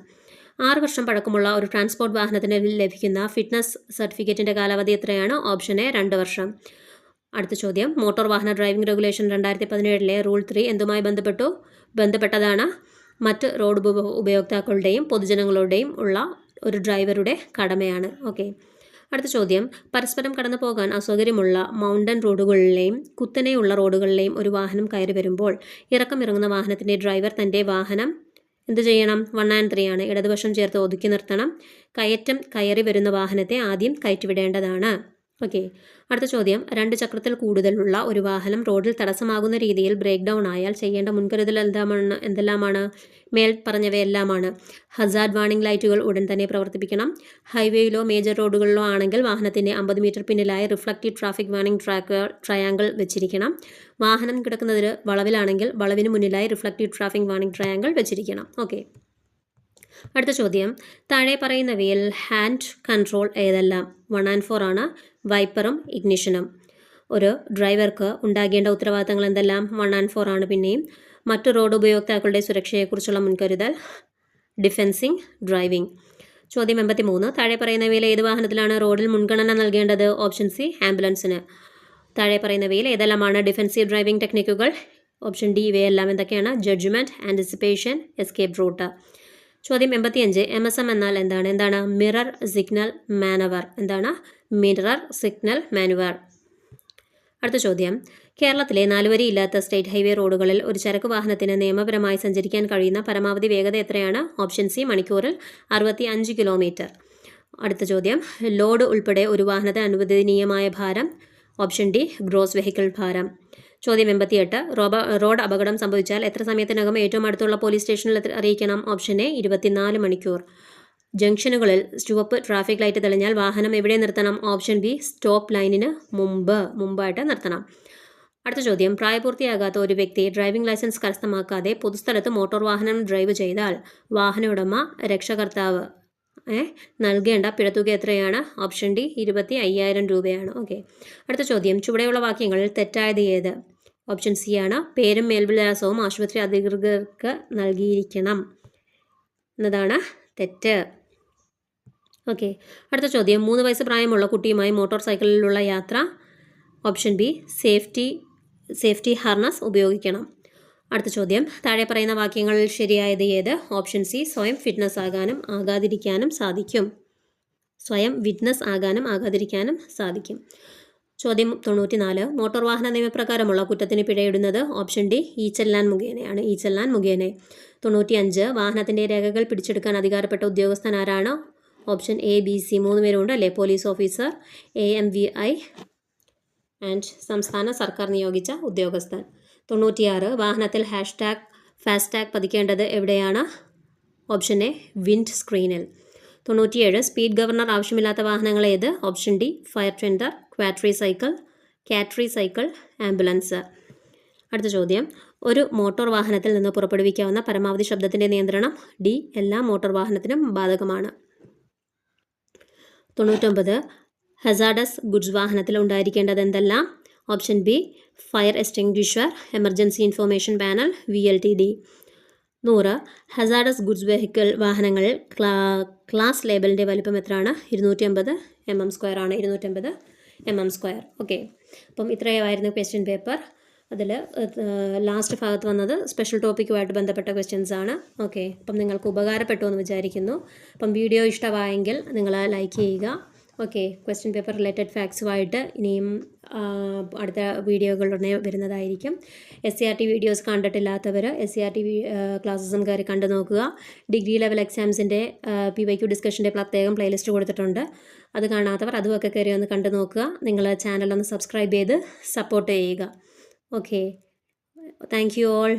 6 വർഷം പഴക്കമുള്ള ഒരു ട്രാൻസ്പോർട്ട് വാഹനത്തിന് ലഭിക്കുന്ന ഫിറ്റ്നസ് സർട്ടിഫിക്കറ്റിൻ്റെ കാലാവധി എത്രയാണ്? ഓപ്ഷൻ എ 2 വർഷം. അടുത്ത ചോദ്യം. മോട്ടോർ വാഹന ഡ്രൈവിംഗ് റെഗുലേഷൻ 2017 റൂൾ 3 എന്തുമായി ബന്ധപ്പെട്ടതാണ്? മറ്റ് റോഡ് ഉപയോക്താക്കളുടെയും പൊതുജനങ്ങളുടെയും ഉള്ള ഒരു ഡ്രൈവറുടെ കടമയാണ്. ഓക്കെ. അടുത്ത ചോദ്യം. പരസ്പരം കടന്നു പോകാൻ അസൗകര്യമുള്ള മൗണ്ടൻ റോഡുകളിലെയും കുത്തനെയുള്ള റോഡുകളിലെയും ഒരു വാഹനം കയറി വരുമ്പോൾ ഇറങ്ങുന്ന വാഹനത്തിൻ്റെ ഡ്രൈവർ തൻ്റെ വാഹനം എന്ത് ചെയ്യണം? 1 and 3 ആണ്. ഇടതുവശം ചേർത്ത് ഒതുക്കി നിർത്തണം. കയറി വരുന്ന വാഹനത്തെ ആദ്യം കയറ്റിവിടേണ്ടതാണ്. ഓക്കെ. അടുത്ത ചോദ്യം. 2 ചക്രത്തിൽ കൂടുതലുള്ള ഒരു വാഹനം റോഡിൽ തടസ്സമാകുന്ന രീതിയിൽ ബ്രേക്ക് ഡൗൺ ആയാൽ ചെയ്യേണ്ട മുൻകരുതൽ എന്തെല്ലാമാണ്? മേൽ പറഞ്ഞവയെല്ലാമാണ്. ഹസാർഡ് വാർണിംഗ് ലൈറ്റുകൾ ഉടൻ തന്നെ പ്രവർത്തിപ്പിക്കണം. ഹൈവേയിലോ മേജർ റോഡുകളിലോ ആണെങ്കിൽ വാഹനത്തിൻ്റെ 50 മീറ്റർ പിന്നിലായി റിഫ്ലക്റ്റീവ് ട്രാഫിക് വാർണിംഗ് ട്രയാങ്കിൾ വെച്ചിരിക്കണം. വാഹനം കിടക്കുന്നത് വളവിലാണെങ്കിൽ വളവിന് മുന്നിലായി റിഫ്ലക്റ്റീവ് ട്രാഫിക് വാർണിംഗ് ട്രയാങ്കിൾ വെച്ചിരിക്കണം. ഓക്കെ. അടുത്ത ചോദ്യം. താഴെ പറയുന്നവയിൽ ഹാൻഡ് കൺട്രോൾ ഏതെല്ലാം? 1 and 4 ആണ്. വൈപ്പറും ഇഗ്നിഷനും. ഒരു ഡ്രൈവർക്ക് ഉണ്ടാകേണ്ട ഉത്തരവാദിത്തങ്ങൾ എന്തെല്ലാം? 1 and 4 ആണ്. പിന്നെയും മറ്റു റോഡ് ഉപയോക്താക്കളുടെ സുരക്ഷയെക്കുറിച്ചുള്ള മുൻകരുതൽ ഡിഫെൻസിങ് ഡ്രൈവിംഗ്. ചോദ്യം 83. താഴെ പറയുന്നവയിൽ ഏത് വാഹനത്തിലാണ് റോഡിൽ മുൻഗണന നൽകേണ്ടത്? ഓപ്ഷൻ സി ആംബുലൻസിന്. താഴെ പറയുന്നവയിൽ ഏതെല്ലാമാണ് ഡിഫെൻസീവ് ഡ്രൈവിംഗ് ടെക്നിക്കുകൾ? ഓപ്ഷൻ ഡി ഇവയെല്ലാം എന്തൊക്കെയാണ്? Judgement, anticipation, escape route. ചോദ്യം 85. MSM എന്നാൽ എന്താണ്? Mirror signal manoeuvre. എന്താണ്? Mirror signal manoeuvre. അടുത്ത ചോദ്യം. കേരളത്തിലെ 4 വരിയില്ലാത്ത സ്റ്റേറ്റ് ഹൈവേ റോഡുകളിൽ ഒരു ചരക്ക് വാഹനത്തിന് നിയമപരമായി സഞ്ചരിക്കാൻ കഴിയുന്ന പരമാവധി വേഗത എത്രയാണ്? ഓപ്ഷൻ സി മണിക്കൂറിൽ 65 കിലോമീറ്റർ. അടുത്ത ചോദ്യം. ലോഡ് ഉൾപ്പെടെ ഒരു വാഹനത്തിന് അനുവദനീയമായ ഭാരം? ഓപ്ഷൻ ഡി ഗ്രോസ് വെഹിക്കിൾ ഭാരം. ചോദ്യം 88. റോഡ് അപകടം സംഭവിച്ചാൽ എത്ര സമയത്തിനകം ഏറ്റവും അടുത്തുള്ള പോലീസ് സ്റ്റേഷനിൽ അറിയിക്കണം? ഓപ്ഷൻ എ 24 മണിക്കൂർ. ജംഗ്ഷനുകളിൽ ചുവപ്പ് ട്രാഫിക് ലൈറ്റ് തെളിഞ്ഞാൽ വാഹനം എവിടെ നിർത്തണം? ഓപ്ഷൻ ബി സ്റ്റോപ്പ് ലൈനിന് മുമ്പായിട്ട് നിർത്തണം. അടുത്ത ചോദ്യം. പ്രായപൂർത്തിയാകാത്ത ഒരു വ്യക്തി ഡ്രൈവിംഗ് ലൈസൻസ് കരസ്ഥമാക്കാതെ പൊതുസ്ഥലത്ത് മോട്ടോർ വാഹനം ഡ്രൈവ് ചെയ്താൽ വാഹന ഉടമ രക്ഷകർത്താവ് നൽകേണ്ട പിഴത്തുക എത്രയാണ്? ഓപ്ഷൻ ഡി 25,000 രൂപയാണ്. ഓക്കെ, അടുത്ത ചോദ്യം, ചുവടെയുള്ള വാക്യങ്ങളിൽ തെറ്റായത് ഏത്? ഓപ്ഷൻ സി ആണ്, പേരും മേൽവിലാസവും ആശുപത്രി അധികൃതർക്ക് നൽകിയിരിക്കണം എന്നതാണ് തെറ്റ്. ഓക്കെ, അടുത്ത ചോദ്യം, 3 വയസ്സ് പ്രായമുള്ള കുട്ടിയുമായി മോട്ടോർ സൈക്കിളിലുള്ള യാത്ര. ഓപ്ഷൻ ബി, സേഫ്റ്റി ഹാർനസ് ഉപയോഗിക്കണം. അടുത്ത ചോദ്യം, താഴെ പറയുന്ന വാക്യങ്ങളിൽ ശരിയായത് ഏത്? ഓപ്ഷൻ സി, സ്വയം ഫിറ്റ്നസ് ആകാനും ആകാതിരിക്കാനും സാധിക്കും. സ്വയം വിറ്റ്നസ് ആകാനും ആകാതിരിക്കാനും സാധിക്കും. ചോദ്യം 94, മോട്ടോർ വാഹന നിയമപ്രകാരമുള്ള കുറ്റത്തിന് പിഴയിടുന്നത്. ഓപ്ഷൻ ഡി, ഈ-ചെല്ലാൻ മുഖേനയാണ്. ഈ-ചെല്ലാൻ മുഖേന. 95, വാഹനത്തിൻ്റെ രേഖകൾ പിടിച്ചെടുക്കാൻ അധികാരപ്പെട്ട ഉദ്യോഗസ്ഥൻ ആരാണ്? ഓപ്ഷൻ എ, ബി, സി 3 പേരുണ്ട് അല്ലേ? പോലീസ് ഓഫീസർ, AMVI ആൻഡ് സംസ്ഥാന സർക്കാർ നിയോഗിച്ച ഉദ്യോഗസ്ഥൻ. 96, വാഹനത്തിൽ ഫാസ്ടാഗ് പതിക്കേണ്ടത് എവിടെയാണ്? ഓപ്ഷൻ എ, വിൻഡ് സ്ക്രീനിൽ. 97, സ്പീഡ് ഗവർണർ ആവശ്യമില്ലാത്ത വാഹനങ്ങൾ ഏത്? ഓപ്ഷൻ ഡി, ഫയർ ടെൻഡർ, കാറ്ററി സൈക്കിൾ, ആംബുലൻസ്. അടുത്ത ചോദ്യം, ഒരു മോട്ടോർ വാഹനത്തിൽ നിന്ന് പുറപ്പെടുവിക്കാവുന്ന പരമാവധി ശബ്ദത്തിൻ്റെ നിയന്ത്രണം. ഡി, എല്ലാ മോട്ടോർ വാഹനത്തിനും ബാധകമാണ്. 99, ഹസാർഡസ് ഗുഡ്സ് വാഹനത്തിൽ ഉണ്ടായിരിക്കേണ്ടത് എന്തെല്ലാം? Option B, fire extinguisher, emergency information panel, VLTD. 100, hazardous goods vehicle വാഹനങ്ങളിൽ ക്ലാസ് ലേബലിൻ്റെ വലിപ്പം എത്രയാണ്? 250 mm² ആണ്. 250 mm². ഓക്കെ, അപ്പം ഇത്രയുമായിരുന്നു ക്വസ്റ്റ്യൻ പേപ്പർ. അതിൽ ലാസ്റ്റ് ഭാഗത്ത് വന്നത് സ്പെഷ്യൽ ടോപ്പിക്കുമായിട്ട് ബന്ധപ്പെട്ട ക്വസ്റ്റ്യൻസ് ആണ്. ഓക്കെ, അപ്പം നിങ്ങൾക്ക് ഉപകാരപ്പെട്ടു എന്ന് വിചാരിക്കുന്നു. അപ്പം വീഡിയോ ഇഷ്ടമായെങ്കിൽ നിങ്ങൾ ലൈക്ക് ചെയ്യുക. ഓക്കെ, ക്വസ്റ്റ്യൻ പേപ്പർ റിലേറ്റഡ് ഫാക്ട്സുമായിട്ട് ഇനിയും അടുത്ത വീഡിയോകളുടനെ വരുന്നതായിരിക്കും. SCRT വീഡിയോസ് കണ്ടിട്ടില്ലാത്തവർ SCRT ക്ലാസ്സസും കയറി കണ്ടു നോക്കുക. ഡിഗ്രി ലെവൽ എക്സാംസിൻ്റെ PYQ ഡിസ്കഷൻ്റെ പ്രത്യേകം പ്ലേലിസ്റ്റ് കൊടുത്തിട്ടുണ്ട്. അത് കാണാത്തവർ അതുമൊക്കെ കയറി ഒന്ന് കണ്ടു നോക്കുക. നിങ്ങൾ ചാനലൊന്ന് സബ്സ്ക്രൈബ് ചെയ്ത് സപ്പോർട്ട് ചെയ്യുക. Okay, thank you all.